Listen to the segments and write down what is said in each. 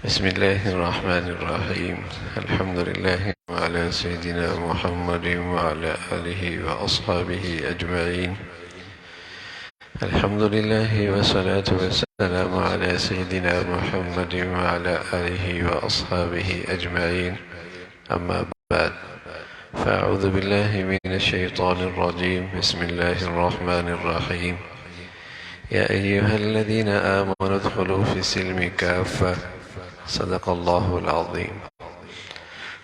بسم الله الرحمن الرحيم. الحمد لله وعلى سيدنا محمد وعلى آله وأصحابه أجمعين. الحمد لله والصلاة والسلام على سيدنا محمد وعلى آله وأصحابه أجمعين. أما بعد، فأعوذ بالله من الشيطان الرجيم. بسم الله الرحمن الرحيم. يا أيها الذين آمنوا ادخلوا في السلم كافة. صدق الله العظيم.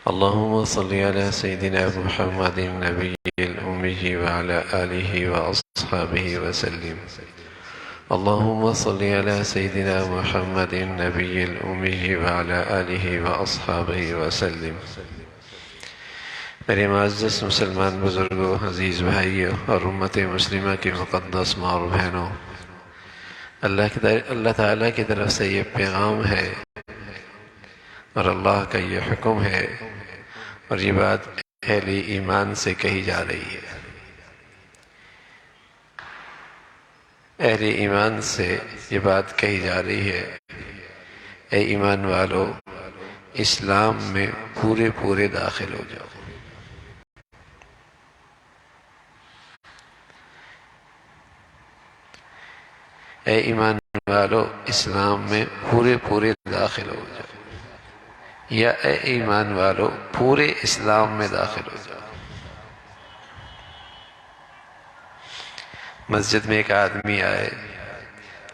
اللهم صل على سيدنا محمد النبي الأمي وعلى آله وأصحابه وسلم. اللهم صل على سيدنا محمد النبي الأمي وعلى آله وأصحابه وسلم. میرے معزز مسلمان بزرگوں، عزیز بھائیوں اور امت مسلمہ کی مقدس ماں اور بہنوں، اللہ تعالیٰ کی طرف سے یہ پیغام ہے اور اللہ کا یہ حکم ہے، اور یہ بات اہل ایمان سے کہی جا رہی ہے۔ اہل ایمان سے یہ بات کہی جا رہی ہے، اے ایمان والو، اسلام میں پورے داخل ہو جاؤ۔ اے ایمان والو، اسلام میں پورے داخل ہو جاؤ، یا اے ایمان والو، پورے اسلام میں داخل ہو جاؤ۔ مسجد میں ایک آدمی آئے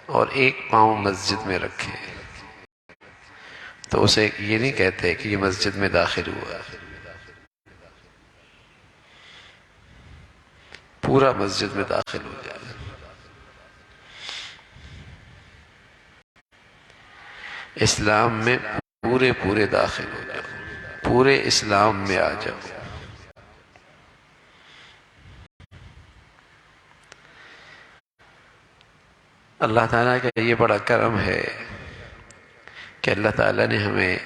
اور ایک پاؤں مسجد میں رکھے تو اسے یہ نہیں کہتے کہ یہ مسجد میں داخل ہوا، پورا مسجد میں داخل ہو جائے۔ اسلام میں پورے داخل ہو جاؤ، پورے اسلام میں آ جاؤ۔ اللہ تعالیٰ کا یہ بڑا کرم ہے کہ اللہ تعالیٰ نے ہمیں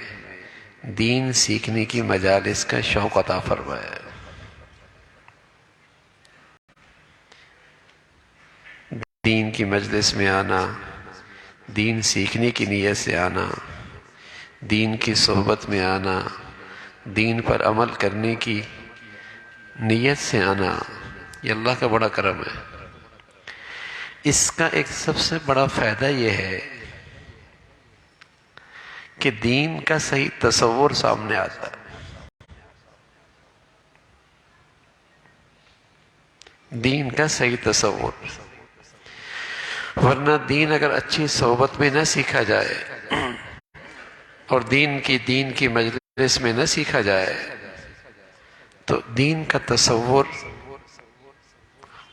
دین سیکھنے کی مجالس کا شوق عطا فرمایا ہے۔ دین کی مجلس میں آنا، دین سیکھنے کی نیت سے آنا، دین کی صحبت میں آنا، دین پر عمل کرنے کی نیت سے آنا، یہ اللہ کا بڑا کرم ہے۔ اس کا ایک سب سے بڑا فائدہ یہ ہے کہ دین کا صحیح تصور سامنے آتا ہے۔ دین کا صحیح تصور، ورنہ دین اگر اچھی صحبت میں نہ سیکھا جائے اور دین کی مجلس میں نہ سیکھا جائے تو دین کا تصور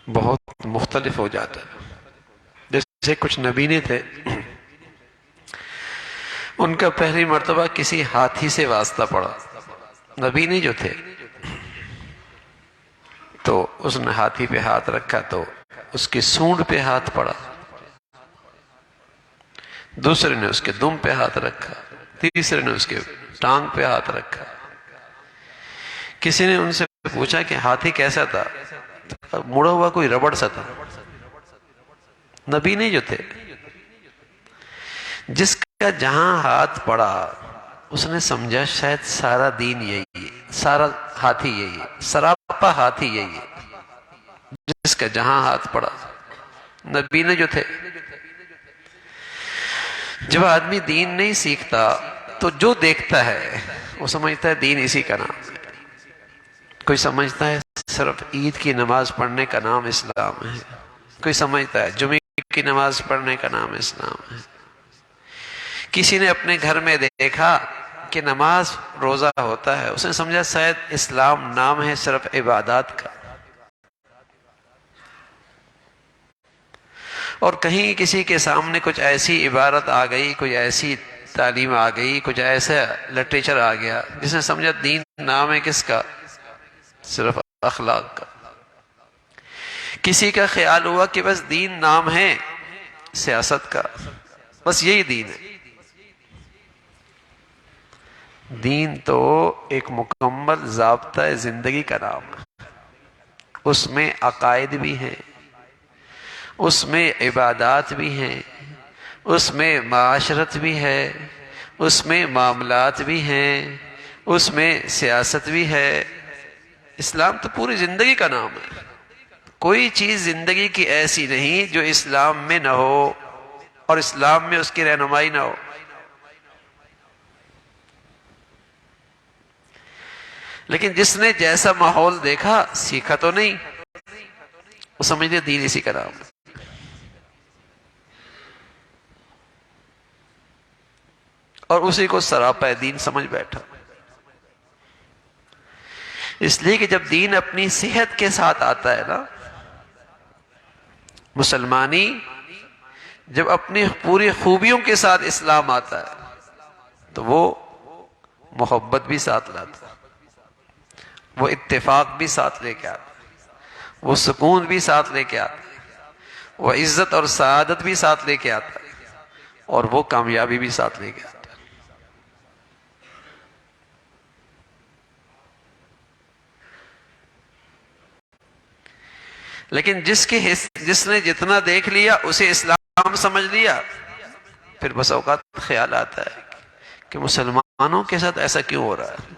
بہت مختلف ہو جاتا ہے۔ جیسے کچھ نبینے تھے، ان کا پہلی مرتبہ کسی ہاتھی سے واسطہ پڑا۔ نبینے جو تھے تو اس نے ہاتھی پہ ہاتھ رکھا تو اس کی سونڈ پہ ہاتھ پڑا، دوسرے نے اس کے دم پہ ہاتھ رکھا، تیسرے نے اس کے ٹانگ پہ ہاتھ رکھا۔ کسی نے ان سے پوچھا کہ ہاتھی کیسا تھا؟ مڑا ہوا کوئی ربڑ سا تھا۔ نبی جو تھے، جس کا جہاں ہاتھ پڑا اس نے سمجھا شاید سارا دین یہی ہے، سارا ہاتھی یہی ہے، سراپا ہاتھی یہی ہے، جس کا جہاں ہاتھ پڑا۔ نبی جو تھے، جب آدمی دین نہیں سیکھتا تو جو دیکھتا ہے وہ سمجھتا ہے دین اسی کا نام ہے۔ کوئی سمجھتا ہے صرف عید کی نماز پڑھنے کا نام اسلام ہے، کوئی سمجھتا ہے جمعے کی نماز پڑھنے کا نام اسلام ہے۔ کسی نے اپنے گھر میں دیکھا کہ نماز روزہ ہوتا ہے، اس نے سمجھا شاید اسلام نام ہے صرف عبادات کا۔ اور کہیں کسی کے سامنے کچھ ایسی عبارت آ گئی، کوئی ایسی تعلیم آ گئی، کچھ ایسا لٹریچر آ گیا جس نے سمجھا دین نام ہے کس کا؟ صرف اخلاق کا۔ کسی کا خیال ہوا کہ بس دین نام ہے سیاست کا، بس یہی دین ہے۔ دین تو ایک مکمل ضابطہ زندگی کا نام ہے، اس میں عقائد بھی ہیں، اس میں عبادات بھی ہیں، اس میں معاشرت بھی ہے، اس میں معاملات بھی ہیں، اس میں سیاست بھی ہے۔ اسلام تو پوری زندگی کا نام ہے، کوئی چیز زندگی کی ایسی نہیں جو اسلام میں نہ ہو اور اسلام میں اس کی رہنمائی نہ ہو۔ لیکن جس نے جیسا ماحول دیکھا سیکھا تو نہیں، وہ سمجھتے دین اسی کا نام ہے۔ اور اسی کو سراپا دین سمجھ بیٹھا۔ اس لیے کہ جب دین اپنی صحت کے ساتھ آتا ہے نا، مسلمانی جب اپنی پوری خوبیوں کے ساتھ اسلام آتا ہے تو وہ محبت بھی ساتھ لاتا ہے، وہ اتفاق بھی ساتھ لے کے آتا ہے، وہ سکون بھی ساتھ لے کے آتا ہے، وہ عزت اور سعادت بھی ساتھ لے کے آتا ہے، اور وہ کامیابی بھی ساتھ لے کے آتا ہے۔ لیکن جس نے جتنا دیکھ لیا اسے اسلام سمجھ لیا، پھر بس اوقات خیال آتا ہے کہ مسلمانوں کے ساتھ ایسا کیوں ہو رہا ہے؟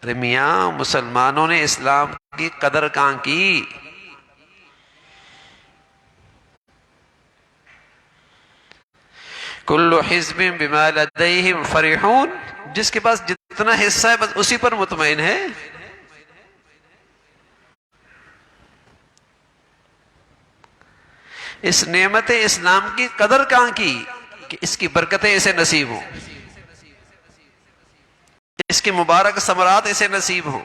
ارے میاں، مسلمانوں نے اسلام کی قدر کہاں کی؟ کل حزب بما لدیہم فرحون، جس کے پاس جتنا حصہ ہے بس اسی پر مطمئن ہے۔ اس نعمت اسلام کی قدر کہاں کی کہ اس کی برکتیں اسے نصیب ہوں، اس کے مبارک ثمرات اسے نصیب ہوں۔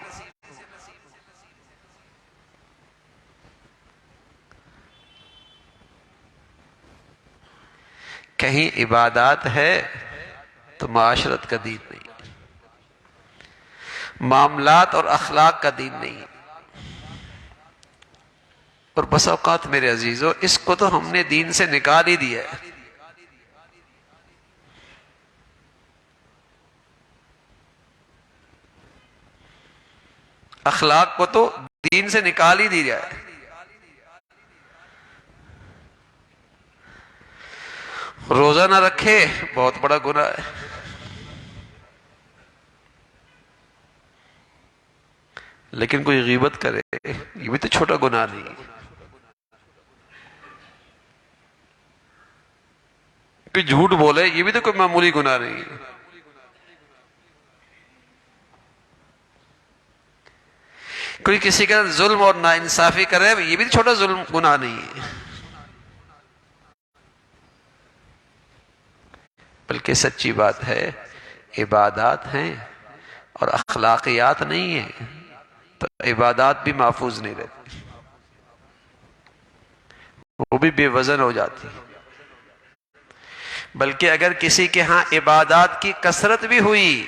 کہیں عبادات ہے تو معاشرت کا دین نہیں، معاملات اور اخلاق کا دین نہیں۔ اور بس اوقات میرے عزیزو، اس کو تو ہم نے دین سے نکال ہی دیا ہے۔ اخلاق کو تو دین سے نکال ہی دیا ہے۔ روزہ نہ رکھے بہت بڑا گناہ ہے، لیکن کوئی غیبت کرے یہ بھی تو چھوٹا گناہ نہیں ہے، کوئی جھوٹ بولے یہ بھی تو کوئی معمولی گناہ نہیں ہے، کوئی کسی کا ظلم اور ناانصافی کرے یہ بھی تو چھوٹا ظلم گناہ نہیں ہے، بلکہ سچی بات ہے عبادات ہیں اور اخلاقیات نہیں ہیں تو عبادات بھی محفوظ نہیں رہتی، وہ بھی بے وزن ہو جاتی۔ بلکہ اگر کسی کے ہاں عبادات کی کثرت بھی ہوئی،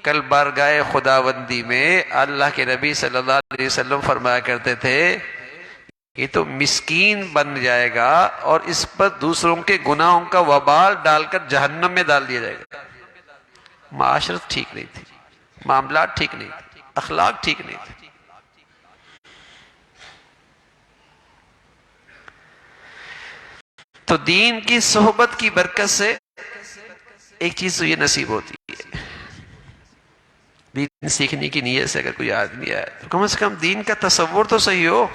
کل بارگاہ خداوندی میں اللہ کے نبی صلی اللہ علیہ وسلم فرمایا کرتے تھے یہ تو مسکین بن جائے گا اور اس پر دوسروں کے گناہوں کا وبال ڈال کر جہنم میں ڈال دیا جائے گا۔ معاشرت ٹھیک نہیں تھی، معاملات ٹھیک نہیں تھے، اخلاق ٹھیک نہیں تھے۔ تو دین کی صحبت کی برکت سے ایک چیز تو یہ نصیب ہوتی ہے، دین سیکھنے کی نیت سے اگر کوئی آدمی آئے تو کم از کم دین کا تصور تو صحیح ہو،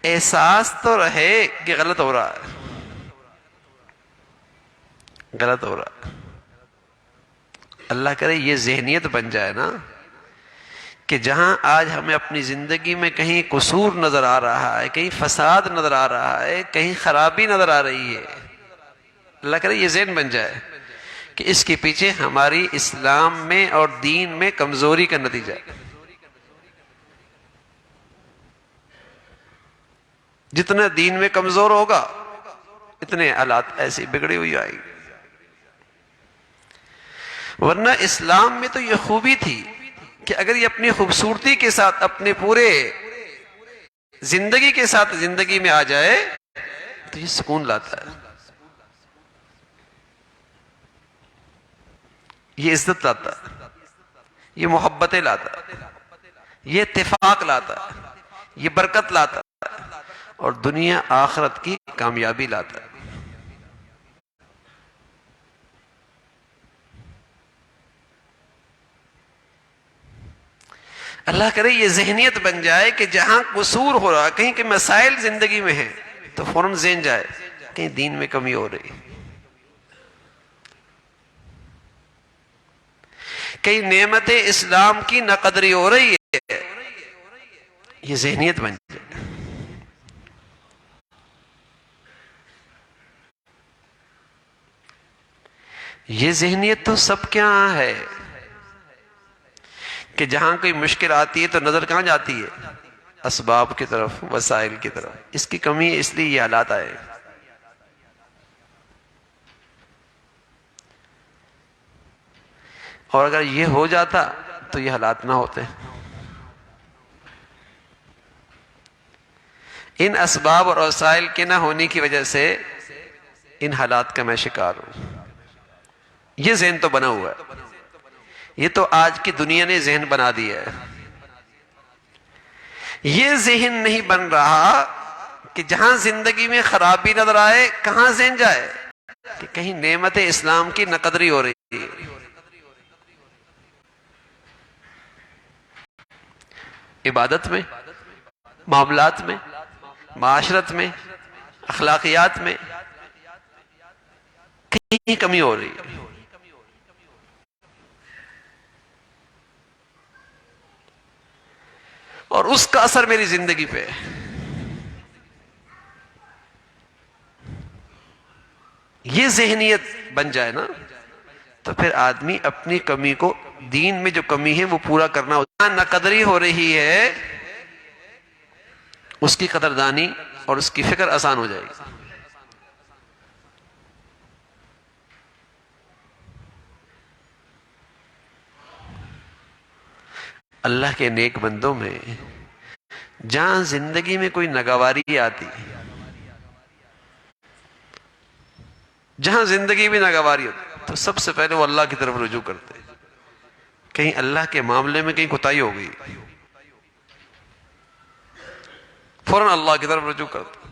احساس تو رہے کہ غلط ہو رہا ہے، غلط ہو رہا ہے۔ اللہ کرے یہ ذہنیت بن جائے نا کہ جہاں آج ہمیں اپنی زندگی میں کہیں قصور نظر آ رہا ہے، کہیں فساد نظر آ رہا ہے، کہیں خرابی نظر آ رہی ہے، اللہ کرے یہ ذہن بن جائے کہ اس کے پیچھے ہماری اسلام میں اور دین میں کمزوری کا نتیجہ ہے۔ جتنا دین میں کمزور ہوگا اتنے حالات ایسی بگڑی ہوئی آئیں گی۔ ورنہ اسلام میں تو یہ خوبی تھی کہ اگر یہ اپنی خوبصورتی کے ساتھ اپنے پورے زندگی کے ساتھ زندگی میں آ جائے تو یہ سکون لاتا ہے، یہ عزت لاتا ہے، یہ محبتیں لاتا ہے، یہ اتفاق لاتا ہے، یہ برکت لاتا ہے اور دنیا آخرت کی کامیابی لاتا ہے۔ اللہ کرے یہ ذہنیت بن جائے کہ جہاں قصور ہو رہا، کہیں کہ مسائل زندگی میں ہیں، تو فوراً ذہن جائے کہیں دین میں کمی ہو رہی، کئی نعمت اسلام کی ناقدری ہو رہی ہے، یہ ذہنیت بن جائے۔ یہ ذہنیت تو سب کے یہاں ہے کہ جہاں کوئی مشکل آتی ہے تو نظر کہاں جاتی ہے؟ اسباب کی طرف، وسائل کی طرف۔ اس کی کمی ہے، اس لیے یہ حالات آئے۔ اور اگر یہ ہو جاتا تو یہ حالات نہ ہوتے۔ ان اسباب اور وسائل کے نہ ہونے کی وجہ سے ان حالات کا میں شکار ہوں۔ یہ ذہن تو بنا ہوا ہے، یہ تو آج کی دنیا نے ذہن بنا دیا ہے۔ یہ ذہن نہیں بن رہا کہ جہاں زندگی میں خرابی نظر آئے کہاں ذہن جائے کہ کہیں نعمت اسلام کی ناقدری ہو رہی ہے۔ عبادت میں، معاملات میں، معاشرت میں، اخلاقیات میں کہیں کمی ہو رہی ہے۔ اور اس کا اثر میری زندگی پہ ہے۔ یہ ذہنیت بن جائے نا تو پھر آدمی اپنی کمی کو، دین میں جو کمی ہے وہ پورا کرنا ہوتا ہے۔ ناقدری ہو رہی ہے اس کی قدردانی اور اس کی فکر آسان ہو جائے گی۔ اللہ کے نیک بندوں میں جہاں زندگی میں کوئی ناگواری آتی، جہاں زندگی میں ناگواری ہوتی تو سب سے پہلے وہ اللہ کی طرف رجوع کرتے، کہیں اللہ کے معاملے میں کہیں کوتاہی ہو گئی، فوراً اللہ کی طرف رجوع کرتے۔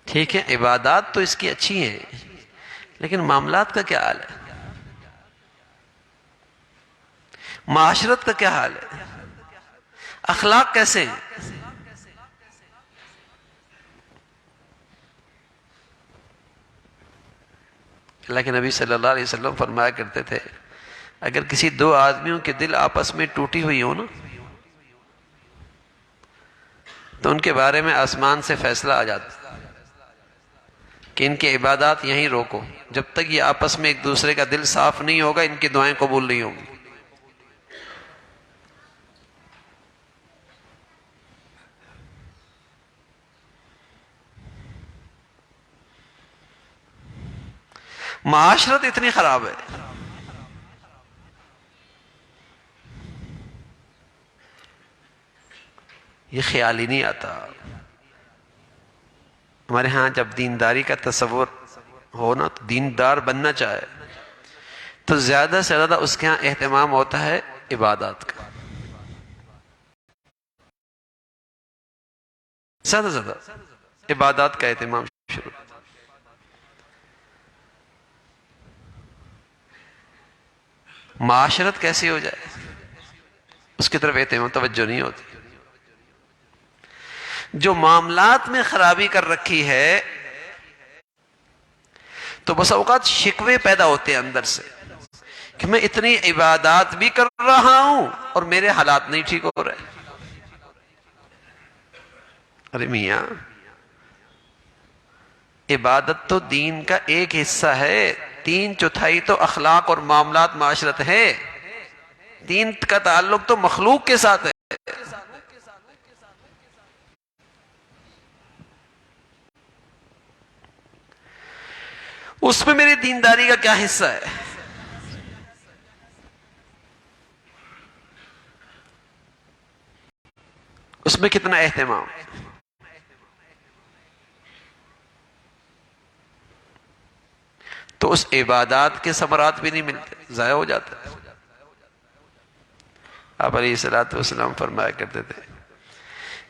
ٹھیک ہے، عبادات تو اس کی اچھی ہیں، لیکن معاملات کا کیا حال ہے؟ معاشرت کا کیا حال ہے؟ اخلاق کیسے ہیں؟ اللہ کے نبی صلی اللہ علیہ وسلم فرمایا کرتے تھے اگر کسی دو آدمیوں کے دل آپس میں ٹوٹی ہوئی ہو نا تو ان کے بارے میں آسمان سے فیصلہ آ جاتا کہ ان کی عبادات یہیں روکو، جب تک یہ آپس میں ایک دوسرے کا دل صاف نہیں ہوگا ان کی دعائیں قبول نہیں ہوں گی۔ معاشرت اتنی خراب ہے، یہ خیال ہی نہیں آتا۔ ہمارے ہاں جب دینداری کا تصور ہو نا تو دیندار بننا چاہے تو زیادہ سے زیادہ اس کے ہاں اہتمام ہوتا ہے عبادات کا، زیادہ سے زیادہ عبادات کا اہتمام شروع۔ معاشرت کیسی ہو جائے اس کی طرف اہتمام توجہ نہیں ہوتی۔ جو معاملات میں خرابی کر رکھی ہے تو بس اوقات شکوے پیدا ہوتے ہیں اندر سے کہ میں اتنی عبادات بھی کر رہا ہوں اور میرے حالات نہیں ٹھیک ہو رہے۔ ارے میاں، عبادت تو دین کا ایک حصہ ہے، 3/4 تو اخلاق اور معاملات معاشرت ہے، دین کا تعلق تو مخلوق کے ساتھ ہے۔ اس میں میری دینداری کا کیا حصہ ہے؟ اس میں کتنا اہتمام؟ تو اس عبادات کے ثمرات بھی نہیں ملتے، ضائع ہو جاتا ہے۔ آپ علیہ الصلوۃ والسلام فرمایا کرتے تھے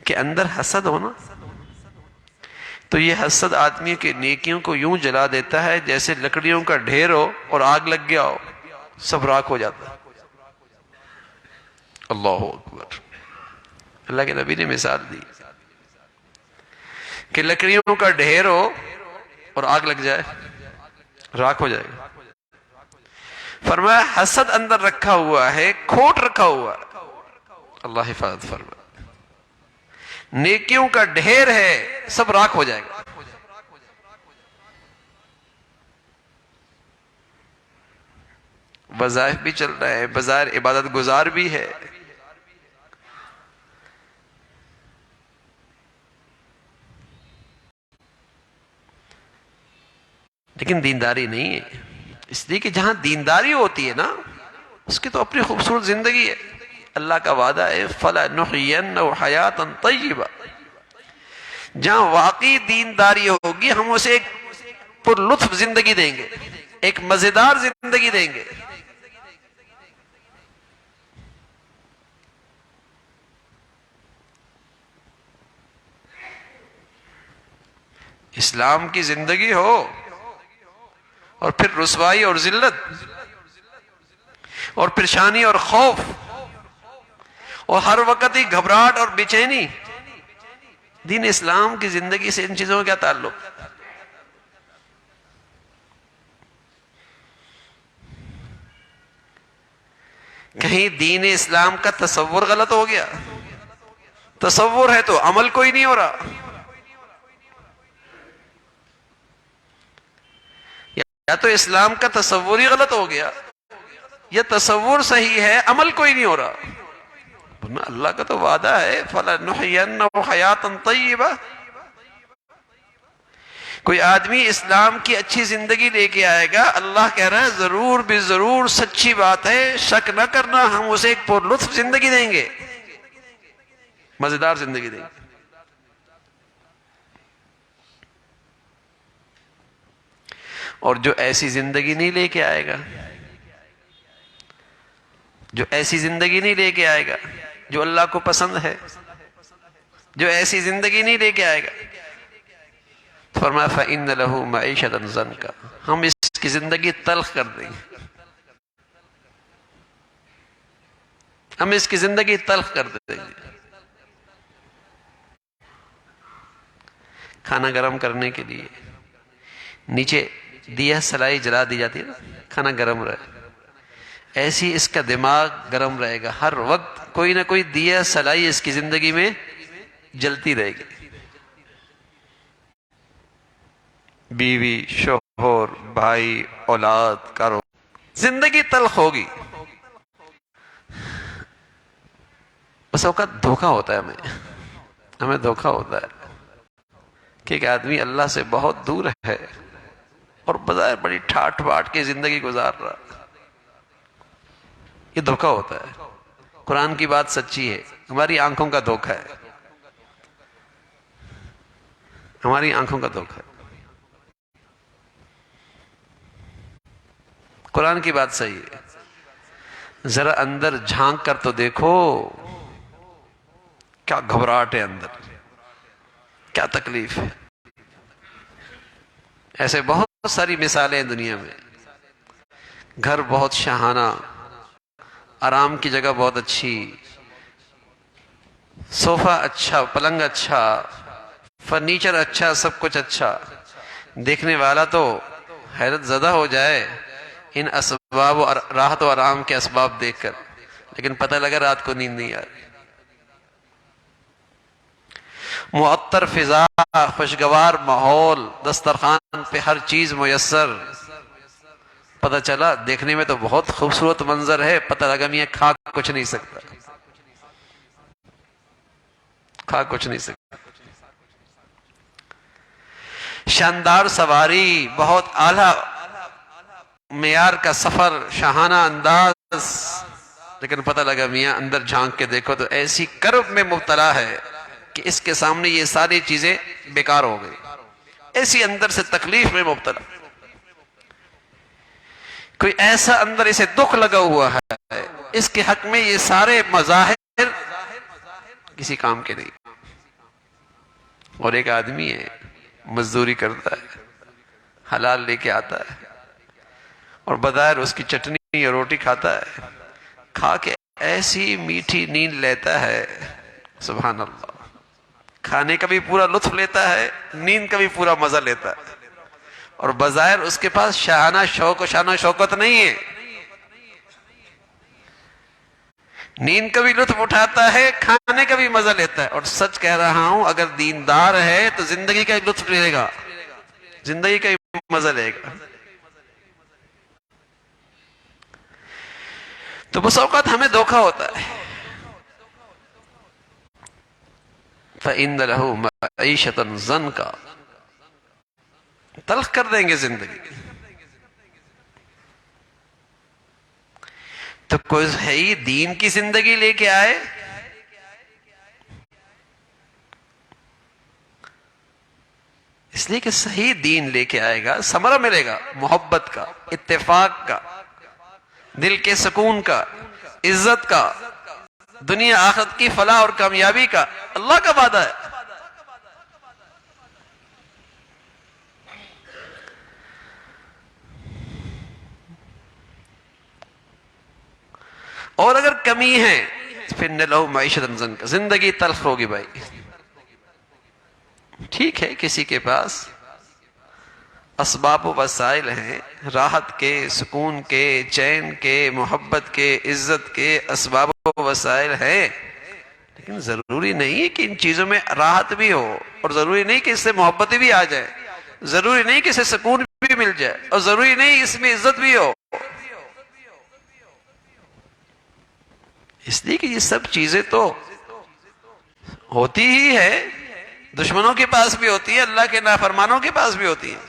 کہ اندر حسد ہو نا تو یہ حسد آدمی کے نیکیوں کو یوں جلا دیتا ہے جیسے لکڑیوں کا ڈھیر ہو اور آگ لگ گیا ہو۔ سب راکھ ہو جاتا ہے۔ اللہ اکبر۔ اللہ کے نبی نے مثال دی کہ لکڑیوں کا ڈھیر ہو اور آگ لگ جائے، راکھ ہو جائے گا۔ فرمایا حسد اندر رکھا ہوا ہے، کھوٹ رکھا ہوا ہے، اللہ حفاظت فرمائے۔ نیکیوں کا ڈھیر ہے، سب راکھ ہو جائے گا۔ وظائف بھی چل رہا ہے، بظاہر عبادت گزار بھی ہے، لیکن دینداری نہیں ہے۔ اس لیے کہ جہاں دینداری ہوتی ہے نا، اس کی تو اپنی خوبصورت زندگی ہے۔ اللہ کا وعدہ ہے فَلَنُحْيِيَنَّهُ حَيَاةً طَيِّبَةً، جہاں واقعی دینداری ہوگی ہم اسے ایک پر لطف زندگی دیں گے، ایک مزیدار زندگی دیں گے۔ اسلام کی زندگی ہو اور پھر رسوائی اور ذلت اور پریشانی اور خوف اور ہر وقت ہی گھبراہٹ اور بے چینی، دین اسلام کی زندگی سے ان چیزوں کا کیا تعلق؟ کہیں دین اسلام کا تصور غلط ہو گیا؟ تصور ہے تو عمل کوئی نہیں ہو رہا، یا تو اسلام کا تصور ہی غلط ہو گیا یا تصور صحیح ہے، عمل کوئی نہیں ہو رہا۔ ورنہ اللہ کا تو وعدہ ہے فَلَنُحْيِيَنَّهُ حَيَاةً طَيِّبَةً۔ کوئی آدمی اسلام کی اچھی زندگی لے کے آئے گا، اللہ کہہ رہا ہے ضرور بھی ضرور سچی بات ہے، شک نہ کرنا، ہم اسے ایک پر لطف زندگی دیں گے، مزیدار زندگی دیں گے۔ اور جو ایسی زندگی نہیں لے کے آئے گا، جو ایسی زندگی نہیں لے کے آئے گا جو اللہ کو پسند ہے، جو ایسی زندگی نہیں لے کے آئے گا، فرمایا فَإِنَّ لَهُ مَعِيشَةً ضَنْكَ، ہم اس کی زندگی تلخ کر دیں گے، ہم اس کی زندگی تلخ کر دیں گے۔ کھانا گرم کرنے کے لیے نیچے دیا سلائی جلا دی جاتی ہے نا، کھانا گرم رہے، ایسی اس کا دماغ گرم رہے گا، ہر وقت کوئی نہ کوئی دیا سلائی اس کی زندگی میں جلتی رہے گی۔ بیوی، شوہر، بھائی، اولاد، کاروبار، زندگی تلخ ہوگی۔ بس اوقات دھوکہ ہوتا ہے، ہمیں دھوکہ ہوتا ہے کہ ایک آدمی اللہ سے بہت دور ہے اور بظاہر بڑی ٹھاٹ باٹ کے زندگی گزار رہا، یہ دھوکہ ہوتا ہے۔ قرآن کی بات سچی ہے، ہماری آنکھوں کا دھوکہ ہے، ہماری آنکھوں کا دھوکہ ہے۔ قرآن کی بات صحیح ہے، ذرا اندر جھانک کر تو دیکھو، کیا گھبراہٹ ہے اندر، کیا تکلیف ہے۔ ایسے بہت ساری مثالیں ہیں دنیا میں، گھر بہت شاہانہ، آرام کی جگہ بہت اچھی، صوفہ اچھا، پلنگ اچھا، فرنیچر اچھا، سب کچھ اچھا، دیکھنے والا تو حیرت زدہ ہو جائے ان اسباب و راحت و آرام کے اسباب دیکھ کر، لیکن پتہ لگا رات کو نیند نہیں آ رہی۔ معطر فضا، خوشگوار ماحول، دسترخوان پہ ہر چیز میسر، پتہ چلا دیکھنے میں تو بہت خوبصورت منظر ہے، پتہ لگا میاں کھا کچھ نہیں سکتا، کھا کچھ نہیں سکتا۔ شاندار سواری، بہت اعلیٰ معیار کا سفر، شاہانہ انداز، لیکن پتہ لگا میاں اندر جھانک کے دیکھو تو ایسی کرب میں مبتلا ہے کہ اس کے سامنے یہ ساری چیزیں بیکار ہو گئی، ایسی اندر سے تکلیف میں مبتلا، کوئی ایسا اندر اسے دکھ لگا ہوا ہے، اس کے حق میں یہ سارے مظاہر کسی کام کے نہیں۔ اور ایک آدمی ہے، مزدوری کرتا ہے، حلال لے کے آتا ہے، اور بظاہر اس کی چٹنی یا روٹی کھاتا ہے، کھا کے ایسی میٹھی نیند لیتا ہے، سبحان اللہ، کھانے کا بھی پورا لطف لیتا ہے، نیند کا بھی پورا مزہ لیتا ہے، اور بظاہر اس کے پاس شاہانہ شوق و شان و شوکت نہیں ہے، نیند کا بھی لطف اٹھاتا ہے، کھانے کا بھی مزہ لیتا ہے. اور سچ کہہ رہا ہوں، اگر دیندار ہے تو زندگی کا لطف لے گا، زندگی کا مزہ لے گا. تو بس اوقات ہمیں دھوکہ ہوتا ہے. فَإِنَّ لَهُ مَعِيشَةً ضَنْكَ، تلخ کر دیں گے زندگی. تو کوئی ہے دین کی زندگی لے کے آئے، اس لیے کہ صحیح دین لے کے آئے گا، ثمرہ ملے گا محبت کا، اتفاق کا، دل کے سکون کا، عزت کا، دنیا آخرت کی فلاح اور کامیابی کا. اللہ کا وعدہ ہے. اور اگر کمی ہے پھر نلو معیشت ضنک، زندگی تلخ ہوگی بھائی. ٹھیک ہے کسی کے پاس اسباب و وسائل ہیں، راحت کے، سکون کے، چین کے، محبت کے، عزت کے اسباب و وسائل ہیں، لیکن ضروری نہیں ہے کہ ان چیزوں میں راحت بھی ہو، اور ضروری نہیں کہ اس سے محبت بھی آ جائے، ضروری نہیں کہ اس سے سکون بھی مل جائے، اور ضروری نہیں اس میں عزت بھی ہو. اس لیے کہ یہ سب چیزیں تو ہوتی ہی ہے، دشمنوں کے پاس بھی ہوتی ہے، اللہ کے نافرمانوں کے پاس بھی ہوتی ہے،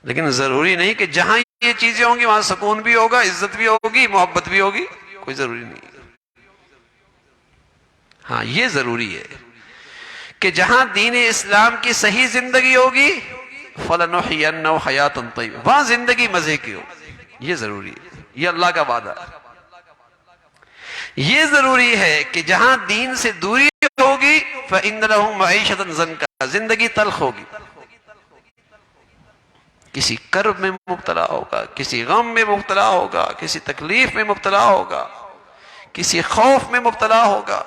لیکن ضروری نہیں کہ جہاں یہ چیزیں ہوں گی وہاں سکون بھی ہوگا، عزت بھی ہوگی، محبت بھی ہوگی. کوئی ضروری نہیں. ہاں یہ ضروری ہے کہ جہاں دین اسلام کی صحیح زندگی ہوگی فَلَنُحْيَنَّهُ حَيَاةً طَيِّبَةً، وہاں زندگی مزے کی ہو. یہ ضروری ہے، یہ اللہ کا وعدہ ہے. یہ ضروری ہے کہ جہاں دین سے دوری ہوگی فَإِنَّ لَهُ مَعِيشَةً ضَنْكَ، زندگی تلخ ہوگی. کسی کرب میں مبتلا ہوگا، کسی غم میں مبتلا ہوگا، کسی تکلیف میں مبتلا ہوگا، کسی خوف میں مبتلا ہوگا،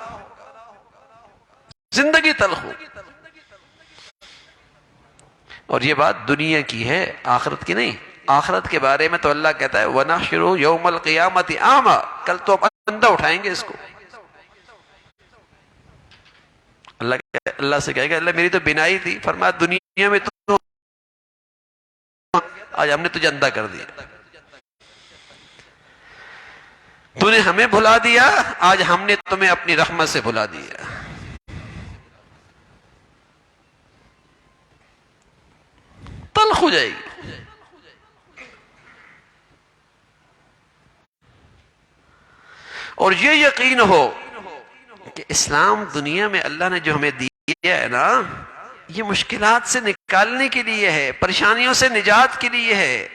زندگی تلخ ہوگی. اور یہ بات دنیا کی ہے، آخرت کی نہیں. آخرت کے بارے میں تو اللہ کہتا ہے وَنَحْشُرُ يَوْمَ الْقِيَامَةِ أَعْمَى، کل تو ہم اندھا اٹھائیں گے اس کو. اللہ سے کہے گا اللہ میری تو بینائی تھی، فرمایا دنیا میں تو آج ہم نے تجھے اندھا کر دیا، تو نے ہمیں بھلا دیا، آج ہم نے تمہیں اپنی رحمت سے بھلا دیا. تلخ ہو جائے گی. اور یہ یقین ہو کہ اسلام دنیا میں اللہ نے جو ہمیں دیا ہے نا، یہ مشکلات سے نکالنے کے لیے ہے، پریشانیوں سے نجات کے لیے ہے،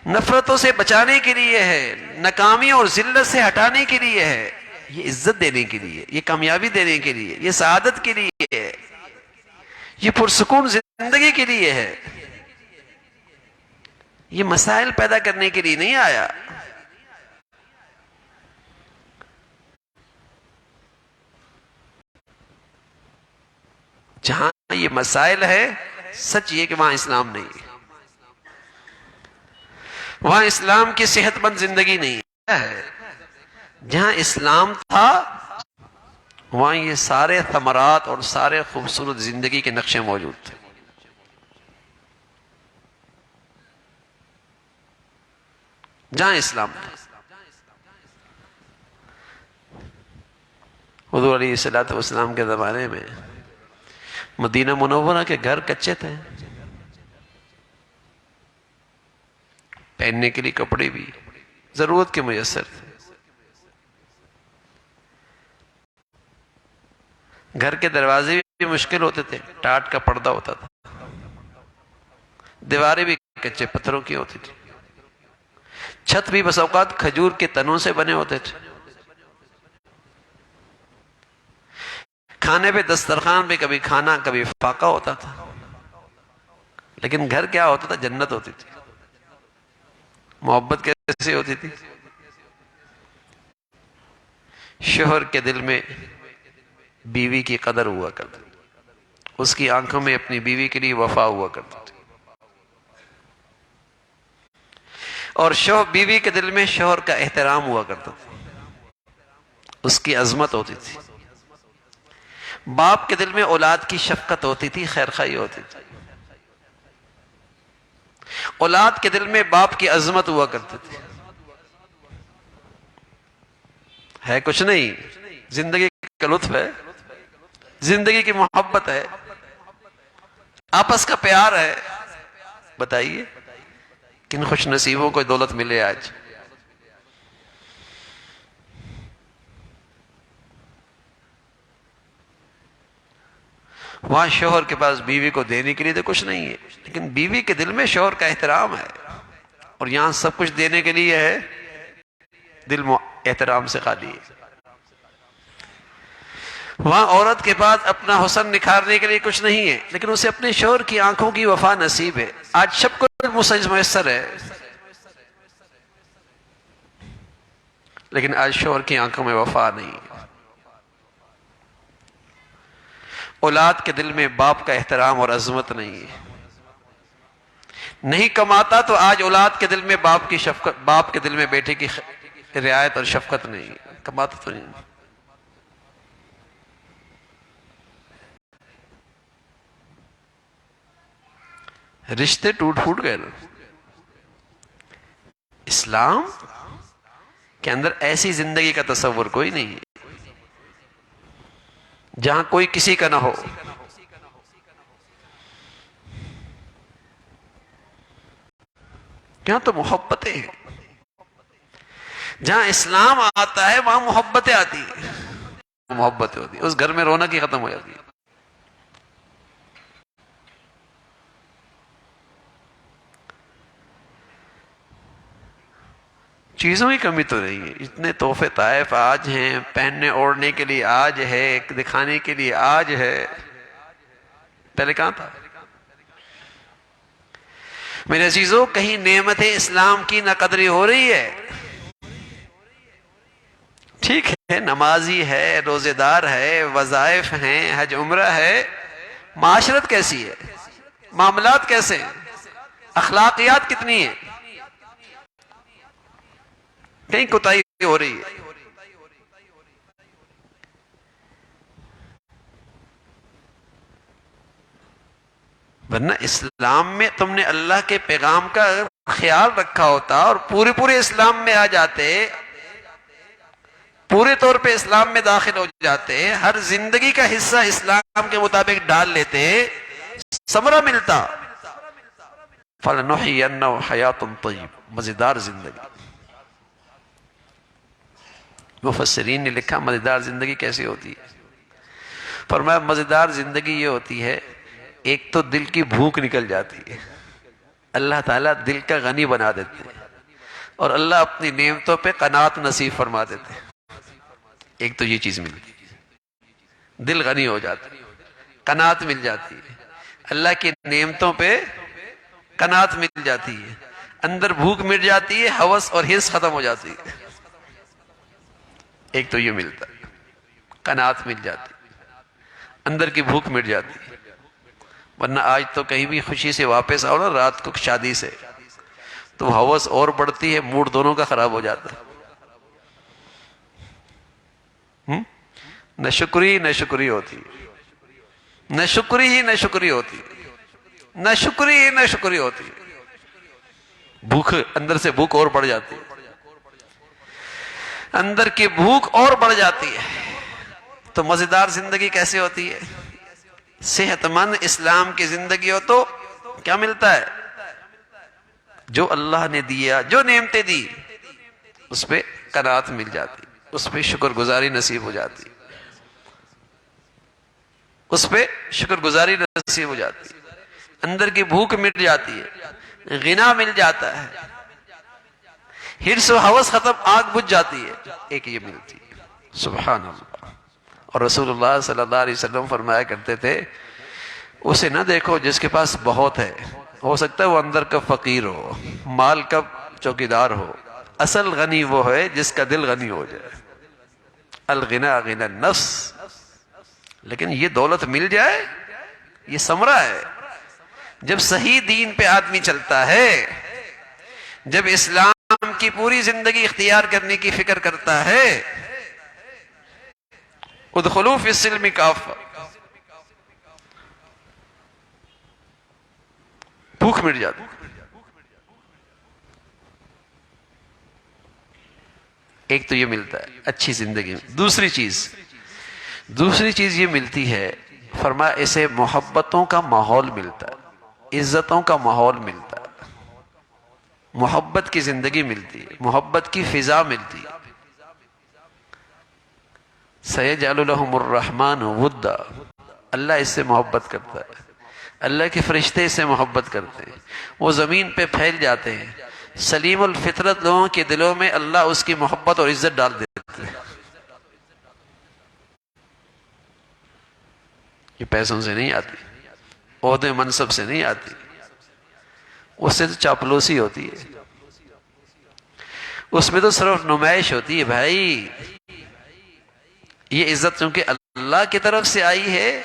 نفرتوں سے بچانے کے لیے ہے، ناکامی اور ذلت سے ہٹانے کے لیے ہے، یہ عزت دینے کے لیے، یہ کامیابی دینے کے لیے، یہ سعادت کے لیے ہے، یہ پرسکون زندگی کے لیے ہے. یہ مسائل پیدا کرنے کے لیے نہیں آیا. جہاں یہ مسائل ہے سچ یہ کہ وہاں اسلام نہیں ہے، وہاں اسلام کی صحت مند زندگی نہیں ہے. جہاں اسلام تھا وہاں یہ سارے ثمرات اور سارے خوبصورت زندگی کے نقشے موجود تھے. جہاں اسلام تھا. حضور علیہ الصلوۃ والسلام کے زمانے میں مدینہ منورہ کے گھر کچے تھے، پہننے کے لیے کپڑے بھی ضرورت کے میسر تھے. گھر کے دروازے بھی مشکل ہوتے تھے، ٹاٹ کا پردہ ہوتا تھا، دیواریں بھی کچے پتھروں کی ہوتی تھی، چھت بھی بس اوقات کھجور کے تنوں سے بنے ہوتے تھے. کھانے پہ دسترخوان پہ کبھی کھانا کبھی فاقہ ہوتا تھا، لیکن گھر کیا ہوتا تھا؟ جنت ہوتی تھی. محبت کیسے ہوتی تھی؟ شوہر کے دل میں بیوی کی قدر ہوا کرتی، اس کی آنکھوں میں اپنی بیوی کے لیے وفا ہوا کرتی تھی، اور بیوی کے دل میں شوہر کا احترام ہوا کرتا تھا، اس کی عظمت ہوتی تھی۔ باپ کے دل میں اولاد کی شفقت ہوتی تھی، خیرخواہی ہوتی تھی۔ اولاد کے دل میں باپ کی عظمت ہوا کرتی تھی۔ ہے کچھ نہیں، زندگی کا لطف ہے، زندگی کی محبت ہے، آپس کا پیار ہے۔ بتائیے کن خوش نصیبوں کو دولت ملے آج۔ وہاں شوہر کے پاس بیوی کو دینے کے لیے تو کچھ نہیں ہے، لیکن بیوی کے دل میں شوہر کا احترام ہے، اور یہاں سب کچھ دینے کے لیے ہے، دل احترام سے خالی ہے۔ وہاں عورت کے پاس اپنا حسن نکھارنے کے لیے کچھ نہیں ہے، لیکن اسے اپنے شوہر کی آنکھوں کی وفا نصیب ہے۔ آج سب کچھ میسر ہے، لیکن آج شوہر کی آنکھوں میں وفا نہیں ہے۔ اولاد کے دل میں باپ کا احترام اور عظمت نہیں ہے۔ نہیں کماتا تو آج اولاد کے دل میں باپ کی شفقت، باپ کے دل میں بیٹے کی رعایت اور شفقت نہیں ہے۔ کماتا تو نہیں۔ رشتے ٹوٹ پھوٹ گئے نا۔ اسلام کے اندر ایسی زندگی کا تصور کوئی نہیں ہے جہاں کوئی کسی کا نہ ہو۔ یہاں تو محبتیں ہیں۔ جہاں اسلام آتا ہے وہاں محبتیں آتی ہیں، محبتیں ہوتی ہیں، اس گھر میں رونق ہی ختم ہو جاتی ہے۔ چیزوں کی کمی تو نہیں ہے، اتنے تحفے طائف آج ہیں، پہننے اوڑھنے کے لیے آج ہے، دکھانے کے لیے آج ہے، پہلے کہاں تھا؟ میرے عزیزوں، کہیں نعمت اسلام کی نہ قدری ہو رہی ہے؟ ٹھیک ہے، نمازی ہے، روزے دار ہے، وظائف ہیں، حج عمرہ ہے، معاشرت کیسی ہے؟ معاملات کیسے ہیں؟ اخلاقیات کتنی ہیں؟ کہیں کوتاہی ہو رہی ہے۔ ورنہ اسلام میں تم نے اللہ کے پیغام کا خیال رکھا ہوتا اور پورے اسلام میں آ جاتے، پورے طور پہ اسلام میں داخل ہو جاتے، ہر زندگی کا حصہ اسلام کے مطابق ڈال لیتے، ثمرہ ملتا۔ فَلَنُحْيِيَنَّهُ حَيَاةٌ طَيِّبَةٌ، مزیدار زندگی۔ مفسرین نے لکھا مزیدار زندگی کیسی ہوتی ہے؟ فرمایا مزیدار زندگی یہ ہوتی ہے، ایک تو دل کی بھوک نکل جاتی ہے، اللہ تعالیٰ دل کا غنی بنا دیتے ہیں، اور اللہ اپنی نعمتوں پہ قناعت نصیب فرما دیتے ہیں۔ ایک تو یہ چیز ملتی ہے، دل غنی ہو جاتا ہے، قناعت مل جاتی ہے، اللہ کی نعمتوں پہ قناعت مل جاتی ہے، اندر بھوک مٹ جاتی ہے، ہوس اور حرص ختم ہو جاتی ہے۔ ایک تو یہ ملتا ہے، قناعت مل جاتی، اندر کی بھوک مٹ جاتی ہے۔ ورنہ آج تو کہیں بھی خوشی سے واپس آؤ نا رات کو شادی سے، تو ہوس اور بڑھتی ہے، موڈ دونوں کا خراب ہو جاتا ہے۔ نہ شکری نہ شکری ہوتی، نہ شکری ہی نہ شکری ہوتی، نہ شکری ہی نہ شکری ہوتی، بھوک اندر سے بھوک اور بڑھ جاتی ہے، اندر کی بھوک اور بڑھ جاتی ہے۔ تو مزیدار زندگی کیسے ہوتی ہے؟ صحت مند اسلام کی زندگی ہو تو کیا ملتا ہے؟ جو اللہ نے دیا، جو نعمتیں دی، اس پہ قناعت مل جاتی، اس پہ شکر گزاری نصیب ہو جاتی، اس پہ شکر گزاری نصیب ہو جاتی، اندر کی بھوک مٹ جاتی ہے، غنا مل جاتا ہے، حرص و ہوس ختم، آگ بجھ جاتی ہے۔ ایک یہ ملتی ہے، سبحان اللہ۔ اور رسول اللہ صلی اللہ علیہ وسلم فرمایا کرتے تھے، اسے نہ دیکھو جس کے پاس بہت ہے، ہو سکتا ہے وہ اندر کا فقیر ہو، مال کا چوکیدار ہو. اصل غنی وہ ہے جس کا دل غنی ہو جائے. الغنا غنى النفس. لیکن یہ دولت مل جائے یہ ثمرہ ہے. جب صحیح دین پہ آدمی چلتا ہے، جب اسلام کی پوری زندگی اختیار کرنے کی فکر کرتا ہے، ادخلوا فی السلم کافہ، بھوک مٹ جاتی. ایک تو یہ ملتا ہے اچھی زندگی میں. دوسری چیز یہ ملتی ہے، فرمایا اسے محبتوں کا ماحول ملتا ہے، عزتوں کا ماحول ملتا ہے، محبت کی زندگی ملتی ہے، محبت کی فضا ملتی ہے. سَيَجْعَلُ لَهُمُ الرَّحْمَنُ وُدًّا. اللہ اس سے محبت کرتا ہے، اللہ کے فرشتے اس سے محبت کرتے ہیں، وہ زمین پہ پھیل جاتے ہیں. سلیم الفطرت لوگوں کے دلوں میں اللہ اس کی محبت اور عزت ڈال دیتے ہیں. یہ پیسوں سے نہیں آتی، عہدے منصب سے نہیں آتی، اس سے تو چاپلوسی ہوتی ہے، اس میں تو صرف نمائش ہوتی ہے. بھائی یہ عزت چونکہ اللہ کی طرف سے آئی ہے،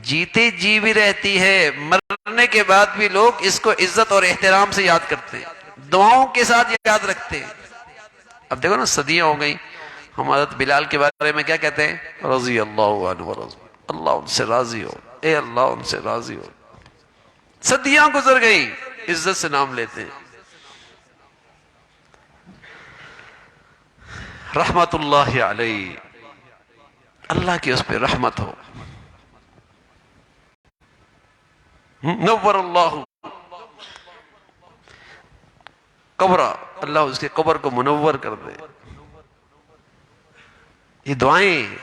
جیتے جی بھی رہتی ہے، مرنے کے بعد بھی لوگ اس کو عزت اور احترام سے یاد کرتے ہیں، دعاؤں کے ساتھ یاد رکھتے ہیں. اب دیکھو نا صدیاں ہو گئیں، ہم حضرت بلال کے بارے میں کیا کہتے ہیں؟ رضی اللہ عنہ ورضی، اللہ ان سے راضی ہو، اے اللہ ان سے راضی ہو. صدیاں گزر گئی، عزت سے نام لیتے ہیں. رحمت اللہ علیہ، اللہ کی اس پہ رحمت ہو. نور اللہ قبرہ، اللہ اس کے قبر کو منور کر دے. یہ دعائیں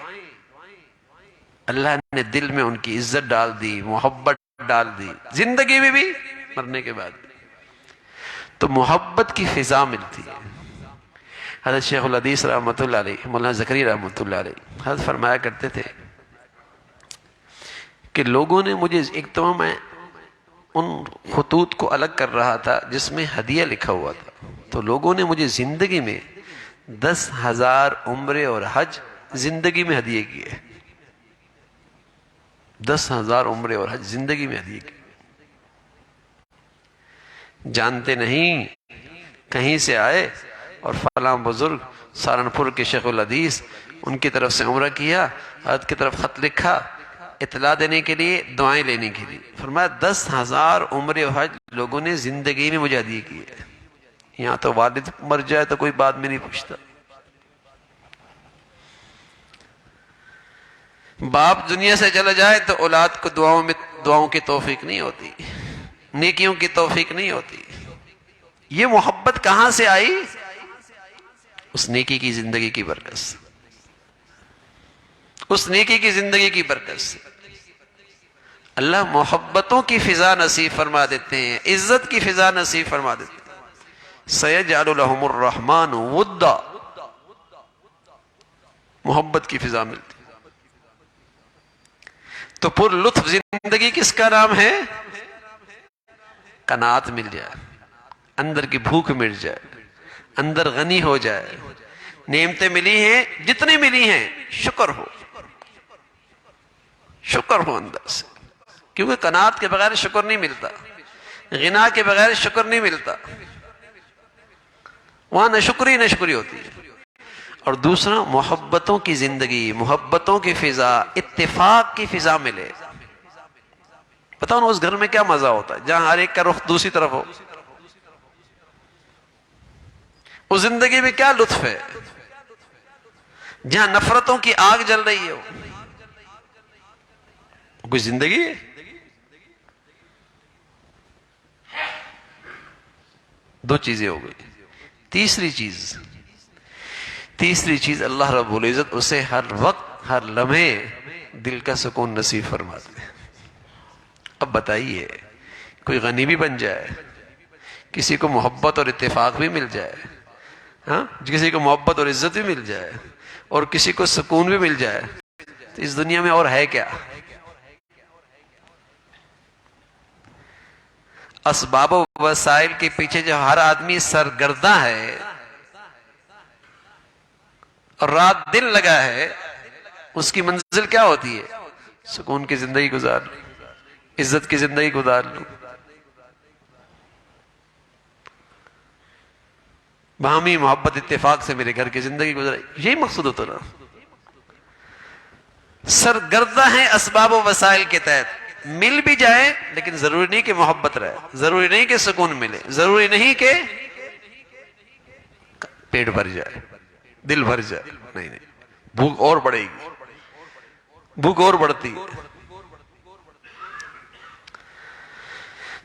اللہ نے دل میں ان کی عزت ڈال دی، محبت ڈال دی، زندگی میں بھی مرنے کے بعد بھی. تو محبت کی فضا ملتی ہے. حضرت شیخ الحدیث رحمۃ اللہ علیہ، مولانا زکریا رحمۃ اللہ علیہ، حضرت فرمایا کرتے تھے کہ لوگوں نے مجھے، ایک تو میں ان خطوط کو الگ کر رہا تھا جس میں ہدیہ لکھا ہوا تھا، تو لوگوں نے مجھے زندگی میں 10,000 عمرے اور حج زندگی میں ہدیے کیے. 10,000 عمرے اور حج زندگی میں ہدیے کیے. جانتے نہیں کہیں سے آئے اور فلاں بزرگ سہارنپور کے شیخ الحدیث، ان کی طرف سے عمرہ کیا، حضرت کی طرف خط لکھا اطلاع دینے کے لیے، دعائیں لینے کے لیے. فرمایا 10,000 عمرے و حج لوگوں نے زندگی میں مجھے ہدیہ کی ہے. یہاں تو والد مر جائے تو کوئی بات میں نہیں پوچھتا، باپ دنیا سے چلا جائے تو اولاد کو دعاؤں کی توفیق نہیں ہوتی، نیکیوں کی توفیق نہیں ہوتی. یہ محبت کہاں سے آئی؟ اس نیکی کی زندگی کی برکت سے، اس نیکی کی زندگی کی برکت سے. اللہ محبتوں کی فضا نصیب فرما دیتے ہیں، عزت کی فضا نصیب فرما دیتے ہیں. سَيَجْعَلُ لَهُمُ الرَّحْمَنُ وُدًّا، محبت کی فضا ملتی. تو پر لطف زندگی کس کا نام ہے؟ قناعت مل جائے، اندر کی بھوک مٹ جائے، اندر غنی ہو جائے. نعمتیں ملی ہیں، جتنی ملی ہیں شکر ہو، شکر ہو اندر سے. کیونکہ قناعت کے بغیر شکر نہیں ملتا، غنا کے بغیر شکر نہیں ملتا، وہاں نہ شکری ہوتی ہے. اور دوسرا محبتوں کی زندگی، محبتوں کی فضا، اتفاق کی فضا ملے. بتاؤ نا اس گھر میں کیا مزہ ہوتا ہے جہاں ہر ایک کا رخ دوسری طرف ہو. اس زندگی میں کیا لطف ہے جہاں نفرتوں کی آگ جل رہی ہو. کوئی زندگی ہے؟ دو چیزیں ہو گئی. تیسری چیز اللہ رب العزت اسے ہر وقت ہر لمحے دل کا سکون نصیب فرماتے ہیں. اب بتائیے، کوئی غنی بھی بن جائے، کسی کو محبت اور اتفاق بھی مل جائے، ہاں کسی کو محبت اور عزت بھی مل جائے، اور کسی کو سکون بھی مل جائے، تو اس دنیا میں اور ہے کیا؟ اسباب و وسائل کے پیچھے جو ہر آدمی سرگرداں ہے اور رات دن لگا ہے، اس کی منزل کیا ہوتی ہے؟ سکون کی زندگی گزار لوں، عزت کی زندگی گزار لوں، باہمی محبت اتفاق سے میرے گھر کی زندگی گزارے، یہی مقصود ہوتا نا۔ سرگردہ ہیں اسباب و وسائل کے تحت، مل بھی جائے لیکن ضروری نہیں کہ محبت رہے، ضروری نہیں کہ سکون ملے، ضروری نہیں کہ پیٹ بھر جائے، دل بھر جائے، نہیں نہیں، بھوک اور بڑھے گی، بھوک اور بڑھتی ہے۔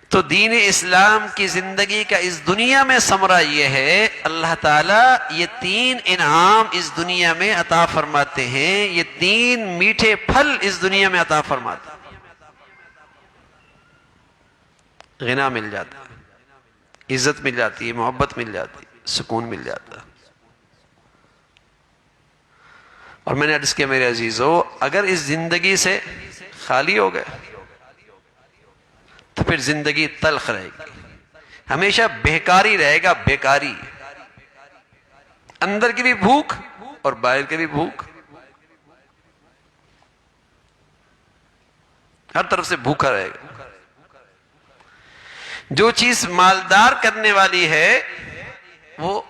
تو دین اسلام کی زندگی کا اس دنیا میں ثمرہ یہ ہے، اللہ تعالیٰ یہ 3 انعام اس دنیا میں عطا فرماتے ہیں، یہ 3 میٹھے پھل اس دنیا میں عطا فرماتے ہیں۔ غنا مل جاتا ہے، عزت مل جاتی ہے، محبت مل جاتی ہے، سکون مل جاتا ہے۔ اور میں نے عرض کیا میرے عزیزو، اگر اس زندگی سے خالی ہو گئے تو پھر زندگی تلخ رہے گی، ہمیشہ بیکاری رہے گا، بیکاری، اندر کی بھی بھوک اور باہر کی بھی بھوک، ہر طرف سے بھوکا رہے گا۔ جو چیز مالدار کرنے والی ہے وہ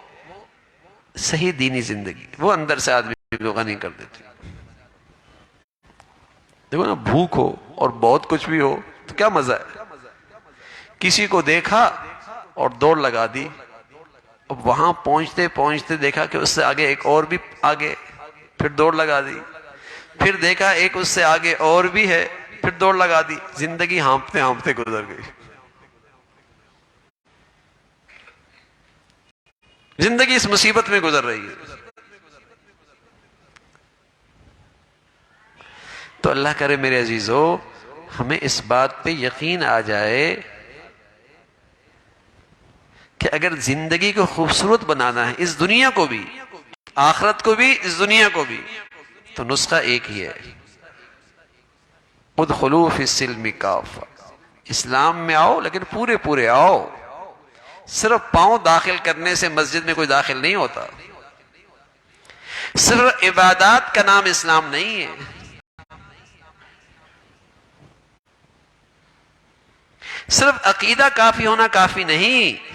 صحیح دینی زندگی، وہ اندر سے آدمی کو غنی کر دیتی۔ دیکھو نا، بھوک ہو اور بہت کچھ بھی ہو تو کیا مزہ ہے؟ کسی کو دیکھا اور دوڑ لگا دی، اب وہاں پہنچتے پہنچتے دیکھا کہ اس سے آگے ایک اور بھی آگے، پھر دوڑ لگا دی، پھر دیکھا ایک اس سے آگے اور بھی ہے، پھر دوڑ لگا دی، زندگی ہانپتے ہانپتے گزر گئی، زندگی اس مصیبت میں گزر رہی ہے۔ تو اللہ کرے میرے عزیزو، ہمیں اس بات پہ یقین آ جائے کہ اگر زندگی کو خوبصورت بنانا ہے، اس دنیا کو بھی، آخرت کو بھی، اس دنیا کو بھی، تو نسخہ ایک ہی ہے، ادخلوا فی السلم کافہ، اسلام میں آؤ لیکن پورے پورے آؤ۔ صرف پاؤں داخل کرنے سے مسجد میں کوئی داخل نہیں ہوتا، صرف عبادات کا نام اسلام نہیں ہے، صرف عقیدہ کافی ہونا کافی نہیں۔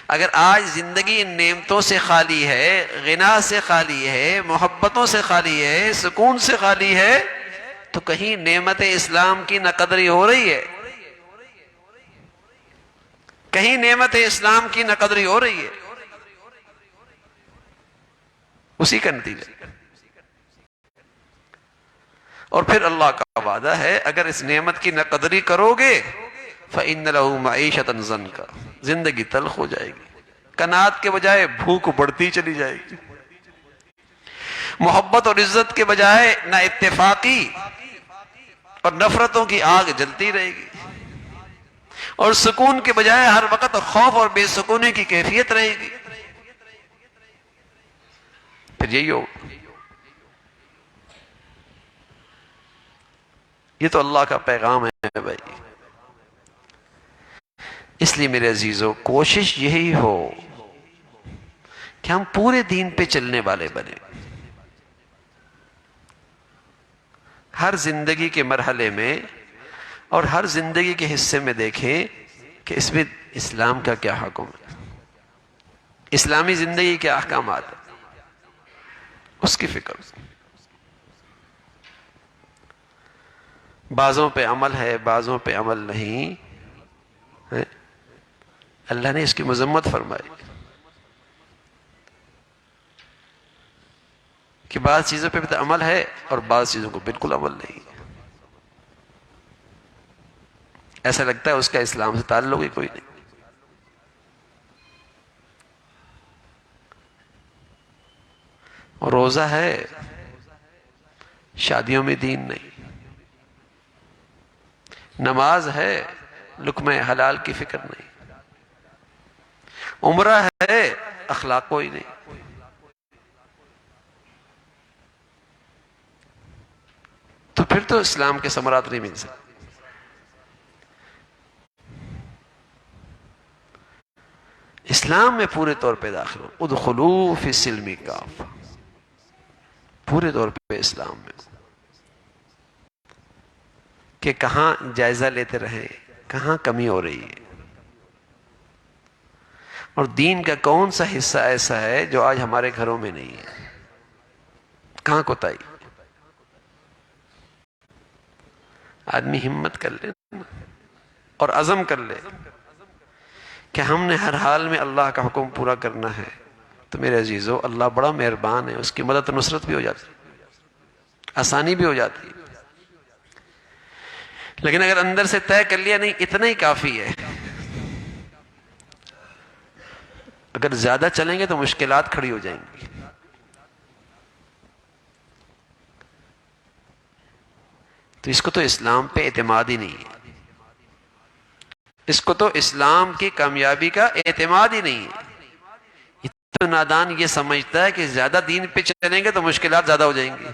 اگر آج زندگی ان نعمتوں سے خالی ہے، غنا سے خالی ہے، محبتوں سے خالی ہے، سکون سے خالی ہے، تو کہیں نعمت اسلام کی نہ قدری ہو رہی ہے، کہیں نعمت اسلام کی نہ قدری ہو رہی ہے، اسی کا نتیجہ۔ اور پھر اللہ کا وعدہ ہے، اگر اس نعمت کی نہ قدری کرو گے فَإِنَّ لَهُ مَعِيشَةً ضَنْكَ، زندگی تلخ ہو جائے گی، قناعت کے بجائے بھوک بڑھتی چلی جائے گی، محبت اور عزت کے بجائے نہ اتفاقی اور نفرتوں کی آگ جلتی رہے گی، اور سکون کے بجائے ہر وقت خوف اور بے سکونی کی کیفیت رہے گی۔ پھر یہی ہو، یہ تو اللہ کا پیغام ہے بھائی۔ اس لیے میرے عزیزو، کوشش یہی ہو کہ ہم پورے دین پہ چلنے والے بنے، ہر زندگی کے مرحلے میں اور ہر زندگی کے حصے میں دیکھیں کہ اس میں اسلام کا کیا حکم ہے، اسلامی زندگی کے احکامات ہیں، اس کی فکر۔ بعضوں پہ عمل ہے، بعضوں پہ عمل نہیں ہے، اللہ نے اس کی مذمت فرمائی کہ بعض چیزوں پہ بھی عمل ہے اور بعض چیزوں کو بالکل عمل نہیں، ایسا لگتا ہے اس کا اسلام سے تعلق ہی کوئی نہیں۔ روزہ ہے، شادیوں میں دین نہیں، نماز ہے، لقمہ حلال کی فکر نہیں، عمرہ ہے، اخلاق کوئی نہیں۔ پھر تو اسلام کے ثمرات نہیں مل سکتے. اسلام میں پورے طور پہ داخل ہو. ادخلوا فی السلم کافہ، پورے طور پہ اسلام میں، کہ کہاں جائزہ لیتے رہے، کہاں کمی ہو رہی ہے، اور دین کا کون سا حصہ ایسا ہے جو آج ہمارے گھروں میں نہیں ہے، کہاں کوتاہی. آدمی ہمت کر لے اور عزم کر لے کہ ہم نے ہر حال میں اللہ کا حکم پورا کرنا ہے، تو میرے عزیزو اللہ بڑا مہربان ہے، اس کی مدد و نصرت بھی ہو جاتی، آسانی بھی ہو جاتی. لیکن اگر اندر سے طے کر لیا نہیں اتنا ہی کافی ہے، اگر زیادہ چلیں گے تو مشکلات کھڑی ہو جائیں گی. تو اس کو تو اسلام پہ اعتماد ہی نہیں ہے، اس کو تو اسلام کی کامیابی کا اعتماد ہی نہیں ہے. اتنا نادان یہ سمجھتا ہے کہ زیادہ دین پہ چلیں گے تو مشکلات زیادہ ہو جائیں گی.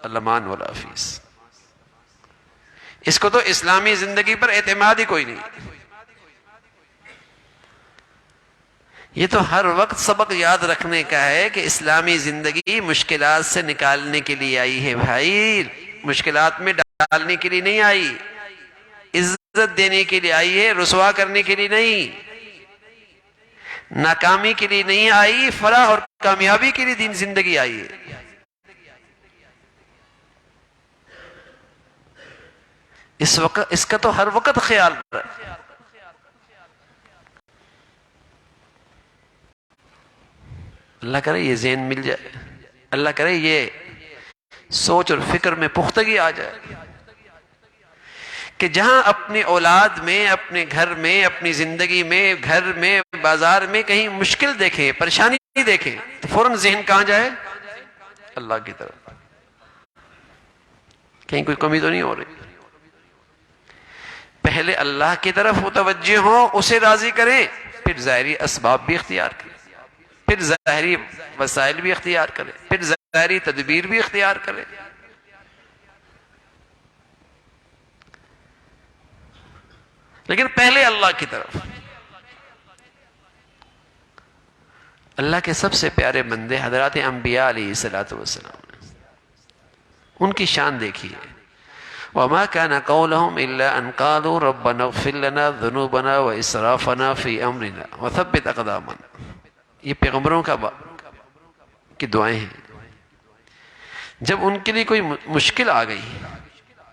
اللہ مان ولا حفیظ. اس کو تو اسلامی زندگی پر اعتماد ہی کوئی نہیں. یہ تو ہر وقت سبق یاد رکھنے کا ہے کہ اسلامی زندگی مشکلات سے نکالنے کے لیے آئی ہے بھائی، مشکلات میں ڈالنے کے لیے نہیں آئی، عزت دینے کے لیے آئی ہے، رسوا کرنے کے لیے نہیں، ناکامی کے لیے نہیں آئی، فلاح اور کامیابی کے لیے دین زندگی آئی ہے. اس کا تو ہر وقت خیال رکھ. اللہ کرے یہ ذہن مل جائے، اللہ کرے یہ سوچ اور فکر میں پختگی آ جائے کہ جہاں اپنی اولاد میں، اپنے گھر میں، اپنی زندگی میں، گھر میں، بازار میں کہیں مشکل دیکھیں، پریشانی دیکھیں تو فوراً ذہن کہاں جائے؟ اللہ کی طرف. کہیں کوئی کمی تو نہیں ہو رہی. پہلے اللہ کی طرف متوجہ ہوں، اسے راضی کریں، پھر ظاہری اسباب بھی اختیار کریں، پھر ظاہری وسائل بھی اختیار کریں، پھر ظاہری تدبیر بھی اختیار کریں. لیکن پہلے اللہ کی طرف. اللہ کے سب سے پیارے بندے حضرات انبیاء علیہ الصلوۃ والسلام، ان کی شان دیکھیے. وما كان قولهم الا ان قالوا ربنا اغفر لنا ذنوبنا واسرافنا في امرنا وثبت اقدامنا. یہ پیغمبروں کی دعائیں ہیں. جب ان کے لیے کوئی مشکل آ گئی،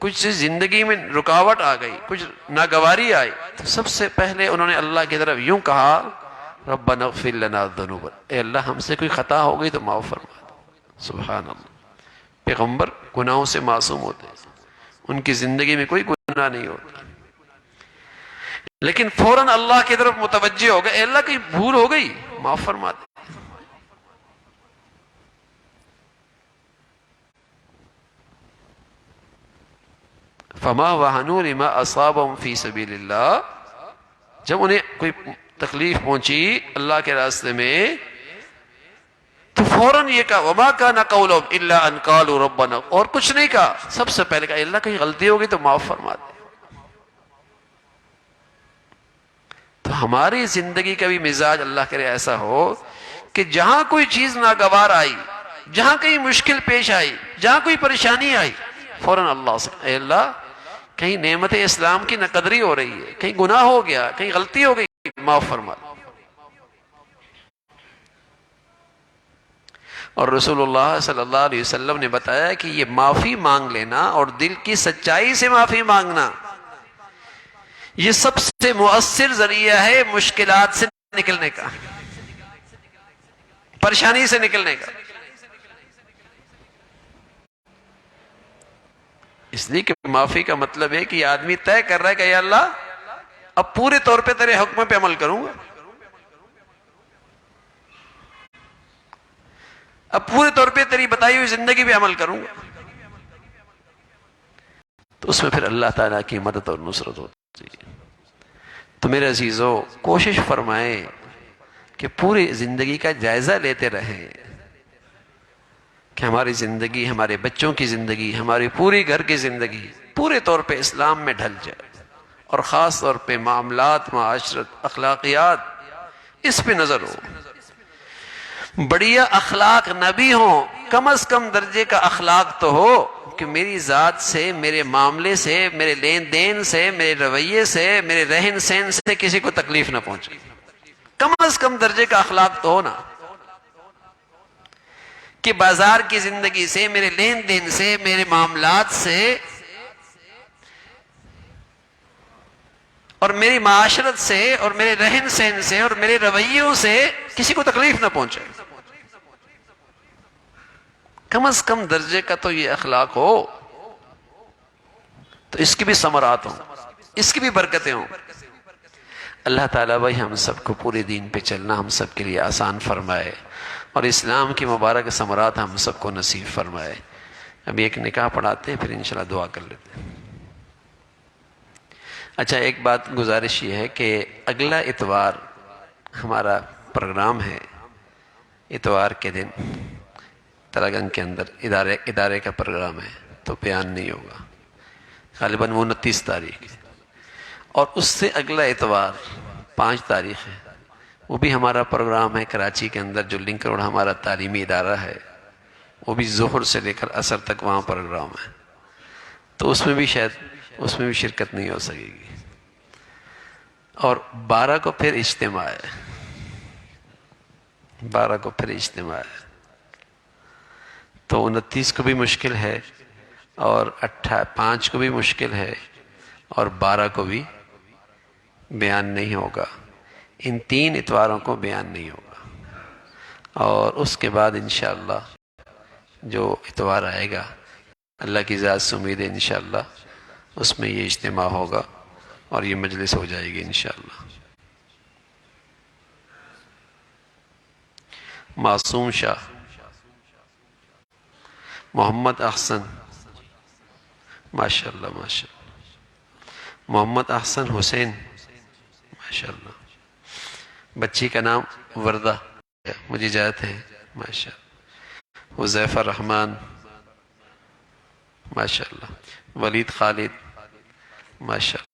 کچھ زندگی میں رکاوٹ آ گئی، کچھ ناگواری آئی، تو سب سے پہلے انہوں نے اللہ کی طرف یوں کہا ربنا اغفر لنا ذنوبنا، اے اللہ ہم سے کوئی خطا ہو گئی تو معاف فرما دو. سبحان اللہ. پیغمبر گناہوں سے معصوم ہوتے ہیں، ان کی زندگی میں کوئی گناہ نہیں ہوتا، لیکن فوراً اللہ کی طرف متوجہ ہو گئے، اے اللہ کہیں بھول ہو گئی معاف فرما دے. فما وہنوا لما اصابهم فی سبیل اللہ. جب انہیں کوئی تکلیف پہنچی اللہ کے راستے میں تو فوراً یہ کہا وما كان قولهم الا ان قالوا ربنا، اور کچھ نہیں کہا، سب سے پہلے کہا اے اللہ کہیں غلطی ہوگی تو معاف فرما دے. تو ہماری زندگی کا بھی مزاج اللہ کرے ایسا ہو کہ جہاں کوئی چیز ناگوار آئی، جہاں کہیں مشکل پیش آئی، جہاں کوئی پریشانی آئی، فوراً اللہ سے اے اللہ کہیں نعمت اسلام کی ناقدری ہو رہی ہے، کہیں گناہ ہو گیا، کہیں غلطی ہو گئی، معاف فرما. اور رسول اللہ صلی اللہ علیہ وسلم نے بتایا کہ یہ معافی مانگ لینا اور دل کی سچائی سے معافی مانگنا، یہ سب سے مؤثر ذریعہ ہے مشکلات سے نکلنے کا، پریشانی سے نکلنے کا. اس لیے کہ معافی کا مطلب ہے کہ یہ آدمی طے کر رہا ہے کہ یا اللہ اب پورے طور پہ تیرے حکم پہ عمل کروں گا، اب پورے طور پہ تیری بتائی ہوئی زندگی پہ عمل کروں گا. تو اس میں پھر اللہ تعالیٰ کی مدد اور نصرت ہوتی ہے. تو میرے عزیزو کوشش فرمائیں کہ پوری زندگی کا جائزہ لیتے رہیں کہ ہماری زندگی، ہمارے بچوں کی زندگی، ہماری پوری گھر کی زندگی پورے طور پہ اسلام میں ڈھل جائے، اور خاص طور پہ معاملات، معاشرت، اخلاقیات، اس پہ نظر ہو، بڑھیا اخلاق نہ بھی ہوں، کم از کم درجے کا اخلاق تو ہو کہ میری ذات سے، میرے معاملے سے، میرے لین دین سے، میرے رویے سے، میرے رہن سہن سے کسی کو تکلیف نہ پہنچے، کم از کم درجے کا اخلاق تو ہو نا، کہ بازار کی زندگی سے، میرے لین دین سے، میرے معاملات سے اور میری معاشرت سے اور میرے رہن سہن سے اور میرے رویوں سے کسی کو تکلیف نہ پہنچے، کم از کم درجے کا تو یہ اخلاق ہو، تو اس کی بھی ثمرات ہوں، اس کی بھی برکتیں ہوں۔ اللہ تعالیٰ بھائی ہم سب کو پورے دین پہ چلنا ہم سب کے لیے آسان فرمائے، اور اسلام کی مبارک ثمرات ہم سب کو نصیب فرمائے۔ ابھی ایک نکاح پڑھاتے ہیں، پھر انشاءاللہ دعا کر لیتے ہیں۔ اچھا، ایک بات گزارش یہ ہے کہ اگلا اتوار ہمارا پروگرام ہے، اتوار کے دن تراگنج کے اندر ادارے کا پروگرام ہے، تو بیان نہیں ہوگا، غالباً 29 تاریخ ہے، اور اس سے اگلا اتوار 5 تاریخ ہے، وہ بھی ہمارا پروگرام ہے کراچی کے اندر، جو لنک روڈ ہمارا تعلیمی ادارہ ہے، وہ بھی ظہر سے لے کر عصر تک وہاں پروگرام ہے، تو اس میں بھی شاید اس میں بھی شرکت نہیں ہو سکے گی۔ اور 12 کو پھر اجتماع ہے، 12 کو پھر اجتماع ہے، تو 29 کو بھی مشکل ہے، اور 5 کو بھی مشکل ہے، اور 12 کو بھی بیان نہیں ہوگا، ان 3 اتواروں کو بیان نہیں ہوگا، اور اس کے بعد انشاءاللہ جو اتوار آئے گا، اللہ کی ذات سے امید ہے انشاءاللہ اس میں یہ اجتماع ہوگا اور یہ مجلس ہو جائے گی انشاءاللہ۔ معصوم شاہ، محمد احسن، ماشاءاللہ ماشاءاللہ، محمد احسن حسین، ماشاءاللہ، بچی کا نام وردہ، مجھے اجازت ہے، ماشاءاللہ، حذیفہ رحمان، ماشاءاللہ، ولید خالد، ماشاءاللہ،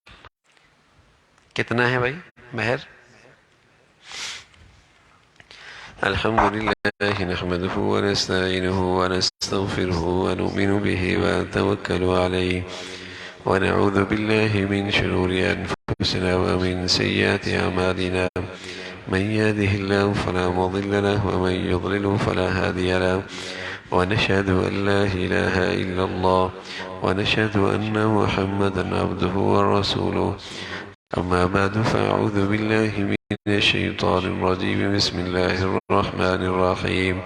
کتنا ہے بھائی مہر؟ الحمدللہ نحمده ونستعینه ونستغفره ونؤمن به ونتوکل علیہ ونعوذ باللہ من شرور انفسنا ومن سیئات اعمالنا من يهده الله فلا مضل له ومن يضلل فلا هادي له ونشهد ان لا اله الا الله ونشهد ان محمدا عبده ورسوله اما بعد فاعوذ باللہ من الشیطان الرجیم بسم اللہ الرحمن الرحیم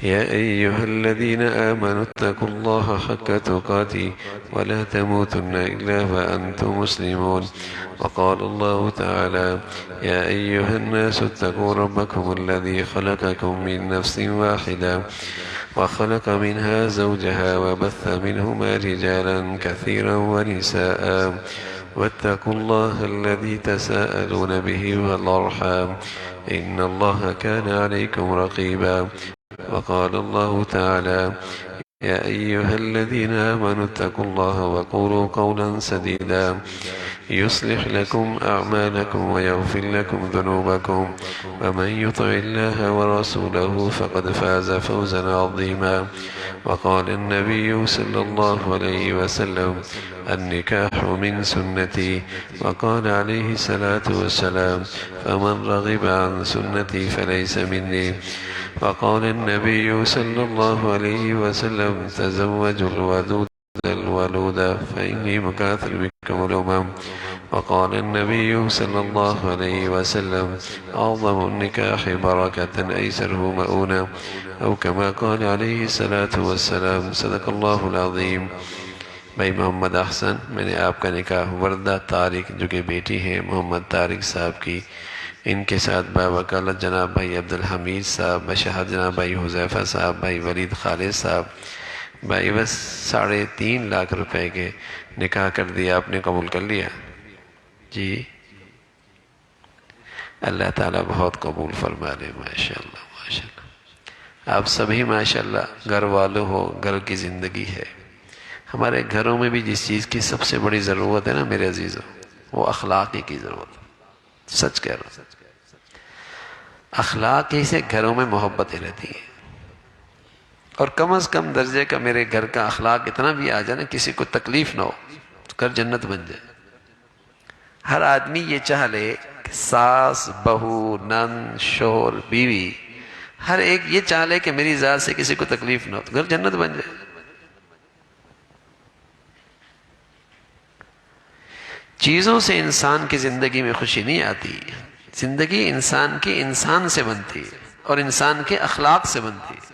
یا ایہا الذین آمنوا اتقوا اللہ حق تقاته ولا تموتن الا وانتم مسلمون وقال اللہ تعالی یا ایہا الناس اتقوا ربکم الذی خلقکم من نفس واحدہ وخلق منها زوجها وبث منهما رجالا كثيرا ونساء واتقوا الله الذي تساءلون به والأرحام إن الله كان عليكم رقيبا وقال الله تعالى يا أيها الذين آمنوا اتقوا الله وقولوا قولا سديدا يصلح لكم أعمالكم ويغفر لكم ذنوبكم ومن يطع الله ورسوله فقد فاز فوزا عظيما وقال النبي صلى الله عليه وسلم النكاح من سنتي وقال عليه الصلاة والسلام فمن رغب عن سنتي فليس مني وقال النبي صلى الله عليه وسلم تزوجوا الودود فإني مكاثر بكم الأمم وقال النبي صلى الله عليه وسلم أعظم النكاح بركة أيسره مؤونة أو كما قال عليه الصلاة والسلام صدق الله العظيم۔ بھائی محمد احسن، میں نے آپ کا نکاح وردہ طارق جو کہ بیٹی ہے محمد طارق صاحب کی، ان کے ساتھ باوکالت جناب بھائی عبدالحمید صاحب، بشہادت جناب بھائی حذیفہ صاحب، بھائی ولید خالد صاحب، بھائی بس 3.5 لاکھ روپے کے نکاح کر دیا، آپ نے قبول کر لیا جی؟ اللہ تعالیٰ بہت قبول فرما لے، ماشاءاللہ ماشاءاللہ۔ آپ سبھی ماشاءاللہ گھر والوں ہو، گھر کی زندگی ہے. ہمارے گھروں میں بھی جس چیز کی سب سے بڑی ضرورت ہے نا میرے عزیزوں، وہ اخلاق ہی کی ضرورت ہے. سچ کہہ رہا ہوں، اخلاق ہی سے گھروں میں محبتیں رہتی ہیں. اور کم از کم درجے کا میرے گھر کا اخلاق اتنا بھی آ جائے نا، کسی کو تکلیف نہ ہو، تو گھر جنت بن جائے. ہر آدمی یہ چاہ لے کہ ساس، بہو، نند، شوہر، بیوی، ہر ایک یہ چاہ لے کہ میری ذات سے کسی کو تکلیف نہ ہو، تو گھر جنت بن جائے. چیزوں سے انسان کی زندگی میں خوشی نہیں آتی. زندگی انسان کی انسان سے بنتی ہے اور انسان کے اخلاق سے بنتی ہے.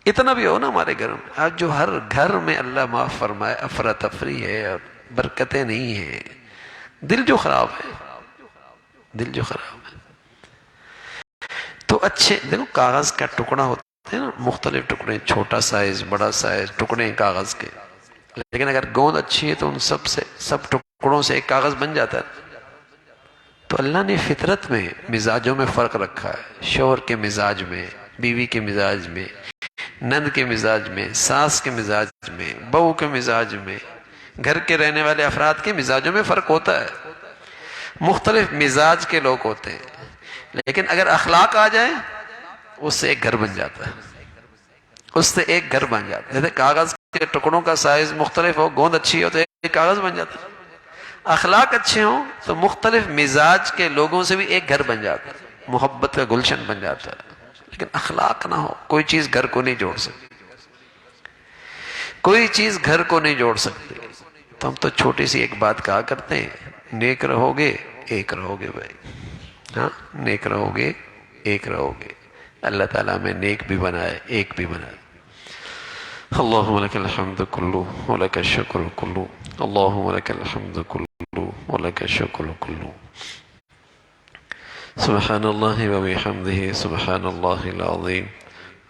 اتنا بھی ہو نا ہمارے گھروں میں، آج جو ہر گھر میں اللہ معاف فرمائے افراتفری ہے اور برکتیں نہیں ہیں. دل جو خراب ہے، دل جو خراب ہے. تو اچھے دیکھو، کاغذ کا ٹکڑا ہوتا ہے نا، مختلف ٹکڑے، چھوٹا سائز، بڑا سائز، ٹکڑے کاغذ کے. لیکن اگر گوند اچھی ہے تو ان سب ٹکڑوں سے ایک کاغذ بن جاتا ہے. تو اللہ نے فطرت میں مزاجوں میں فرق رکھا ہے. شوہر کے مزاج میں، بیوی کے مزاج میں، نند کے مزاج میں، ساس کے مزاج میں، بہو کے مزاج میں، گھر کے رہنے والے افراد کے مزاجوں میں فرق ہوتا ہے. مختلف مزاج کے لوگ ہوتے ہیں، لیکن اگر اخلاق آ جائے اس سے ایک گھر بن جاتا ہے. اس سے ایک گھر بن جاتا ہے. جیسے کاغذ کے ٹکڑوں کا سائز مختلف ہو، گوند اچھی ہو تو ایک کاغذ بن جاتا ہے. اخلاق اچھے ہوں تو مختلف مزاج کے لوگوں سے بھی ایک گھر بن جاتا ہے، محبت کا گلشن بن جاتا ہے. لیکن اخلاق نہ ہو، کوئی چیز گھر کو نہیں جوڑ سکتی. کوئی چیز گھر کو نہیں جوڑ سکتی. تو ہم تو چھوٹی سی ایک بات کہا کرتے ہیں، نیک رہو گے ایک رہو گے بھائی. ہاں، نیک رہو گے ایک رہو گے. اللہ تعالیٰ میں نیک بھی بنائے، ایک بھی بنائے. اللہم لک الحمد کلو ولک الشکر کلو، اللہم لک الحمد کلو ولک الشکر کلو. سبحان اللہ وبحمدہ، سبحان اللہ العظیم،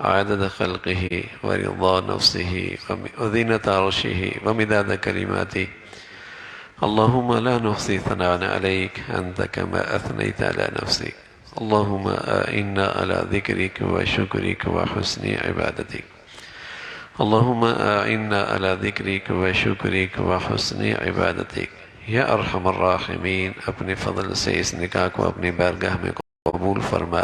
عدد خلقہ ورضا نفسہ وزینۃ عرشہ ومداد کلماتہ. اللہم لا نحصی ثناء علیک انت کما اثنیت علی نفسک. اللہم اعنا علی ذکرک وشکرک وحسن عبادتک. اللہم اعنا علی ذکرک وشکرک وحسن عبادتک. یا ارحم الراحمین، اپنے فضل سے اس نکاح کو اپنی بارگاہ میں قبول فرما،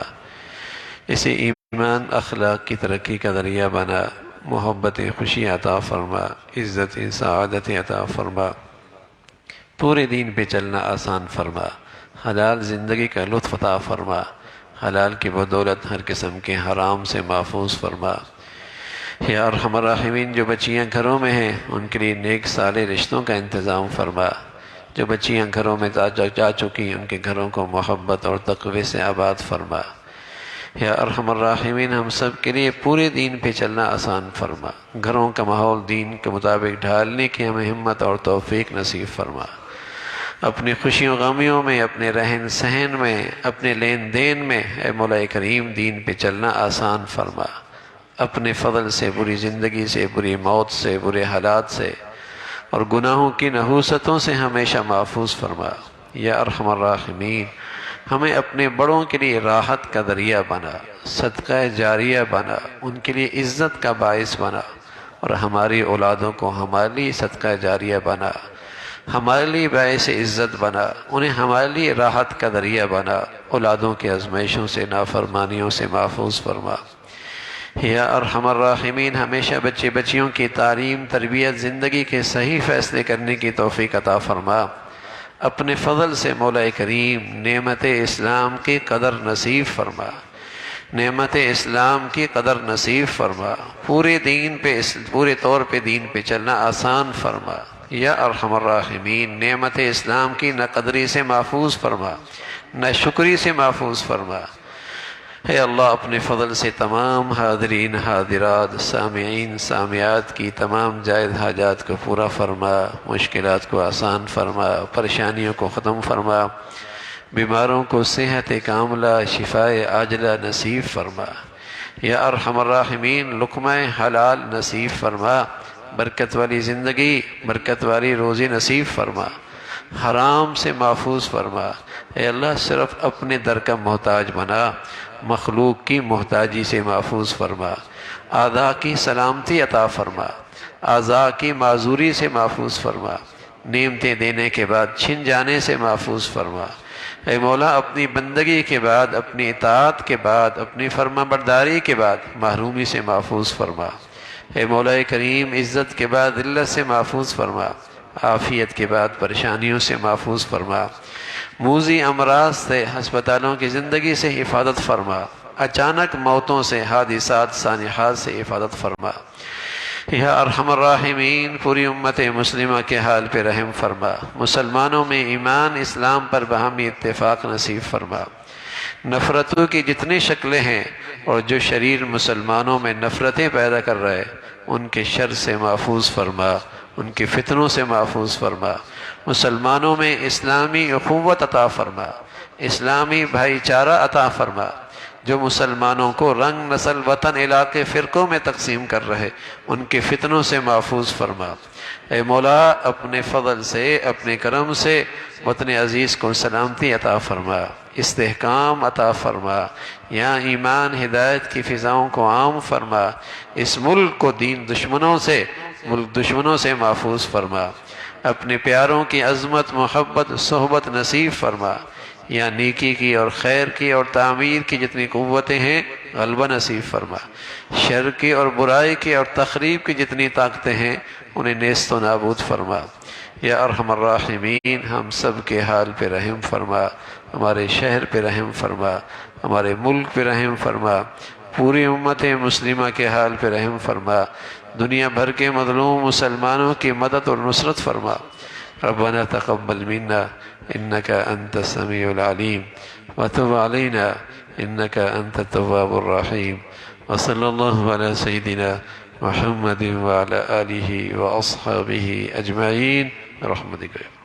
اسے ایمان اخلاق کی ترقی کا ذریعہ بنا، محبت خوشی عطا فرما، عزت سعادت عطا فرما، پورے دین پہ چلنا آسان فرما، حلال زندگی کا لطف عطا فرما، حلال کی بدولت ہر قسم کے حرام سے محفوظ فرما. یا ارحم الراحمین، جو بچیاں گھروں میں ہیں ان کے لیے نیک صالح رشتوں کا انتظام فرما. جو بچیاں گھروں میں جا چکی ان کے گھروں کو محبت اور تقوی سے آباد فرما. یا ارحم الراحمین، ہم سب کے لیے پورے دین پہ چلنا آسان فرما. گھروں کا ماحول دین کے مطابق ڈھالنے کی ہمیں ہمت اور توفیق نصیب فرما. اپنی خوشیوں غمیوں میں، اپنے رہن سہن میں، اپنے لین دین میں اے مولا کریم دین پہ چلنا آسان فرما. اپنے فضل سے، بری زندگی سے، بری موت سے، برے حالات سے اور گناہوں کی نحوستوں سے ہمیشہ محفوظ فرما. یا ارحم الراحمین، ہمیں اپنے بڑوں کے لیے راحت کا ذریعہ بنا، صدقہ جاریہ بنا، ان کے لیے عزت کا باعث بنا، اور ہماری اولادوں کو ہمارے لیے صدقہ جاریہ بنا، ہمارے لیے باعث عزت بنا، انہیں ہمارے لیے راحت کا ذریعہ بنا. اولادوں کے آزمائشوں سے، نافرمانیوں سے محفوظ فرما. یا ارحم الراحمین، ہمیشہ بچے بچیوں کی تعلیم، تربیت، زندگی کے صحیح فیصلے کرنے کی توفیق عطا فرما. اپنے فضل سے مولا کریم نعمت اسلام کی قدر نصیب فرما، نعمت اسلام کی قدر نصیب فرما. پورے طور پہ دین پہ چلنا آسان فرما. یا ارحم الراحمین، نعمت اسلام کی نہ قدری سے محفوظ فرما، نہ شکری سے محفوظ فرما. اے اللہ، اپنے فضل سے تمام حاضرین حاضرات، سامعین سامعات کی تمام جائز حاجات کو پورا فرما، مشکلات کو آسان فرما، پریشانیوں کو ختم فرما، بیماروں کو صحت کاملہ، شفاء عاجلہ نصیب فرما. یا ارحم الراحمین، لقمہ حلال نصیب فرما، برکت والی زندگی، برکت والی روزی نصیب فرما. حرام سے محفوظ فرما۔ اے اللہ صرف اپنے در کا محتاج بنا، مخلوق کی محتاجی سے محفوظ فرما۔ اعضاء کی سلامتی عطا فرما، اعضاء کی معذوری سے محفوظ فرما، نعمتیں دینے کے بعد چھن جانے سے محفوظ فرما۔ اے مولا اپنی بندگی کے بعد، اپنی اطاعت کے بعد، اپنی فرما برداری کے بعد محرومی سے محفوظ فرما۔ اے مولا کریم عزت کے بعد ذلت سے محفوظ فرما، عافیت کے بعد پریشانیوں سے محفوظ فرما، موذی امراض سے، ہسپتالوں کی زندگی سے حفاظت فرما، اچانک موتوں سے، حادثات سانحات سے حفاظت فرما۔ یا ارحم الراحمین پوری امت مسلمہ کے حال پہ رحم فرما، مسلمانوں میں ایمان اسلام پر باہمی اتفاق نصیب فرما۔ نفرتوں کی جتنی شکلیں ہیں اور جو شریر مسلمانوں میں نفرتیں پیدا کر رہے ان کے شر سے محفوظ فرما، ان کے فتنوں سے محفوظ فرما۔ مسلمانوں میں اسلامی اخوت عطا فرما، اسلامی بھائی چارہ عطا فرما۔ جو مسلمانوں کو رنگ، نسل، وطن، علاقے، فرقوں میں تقسیم کر رہے ان کے فتنوں سے محفوظ فرما۔ اے مولا اپنے فضل سے، اپنے کرم سے وطن عزیز کو سلامتی عطا فرما، استحکام عطا فرما، یہاں ایمان ہدایت کی فضاؤں کو عام فرما۔ اس ملک کو دین دشمنوں سے، ملک دشمنوں سے محفوظ فرما۔ اپنے پیاروں کی عظمت، محبت، صحبت نصیب فرما۔ یا نیکی کی اور خیر کی اور تعمیر کی جتنی قوتیں ہیں غلبہ نصیب فرما۔ شر کی اور برائی کی اور تخریب کی جتنی طاقتیں ہیں انہیں نیست و نابود فرما۔ یا ارحم الراحمین ہم سب کے حال پہ رحم فرما، ہمارے شہر پہ رحم فرما، ہمارے ملک پہ رحم فرما، پوری امت مسلمہ کے حال پہ رحم فرما، دنیا بھر کے مظلوم مسلمانوں کی مدد اور نصرت فرما۔ ربنا تقبل منا إنك أنت السميع العليم وتب علينا إنك أنت التواب الرحيم، وصلى الله على سيدنا محمد وعلى آله وأصحابه أجمعين برحمتك.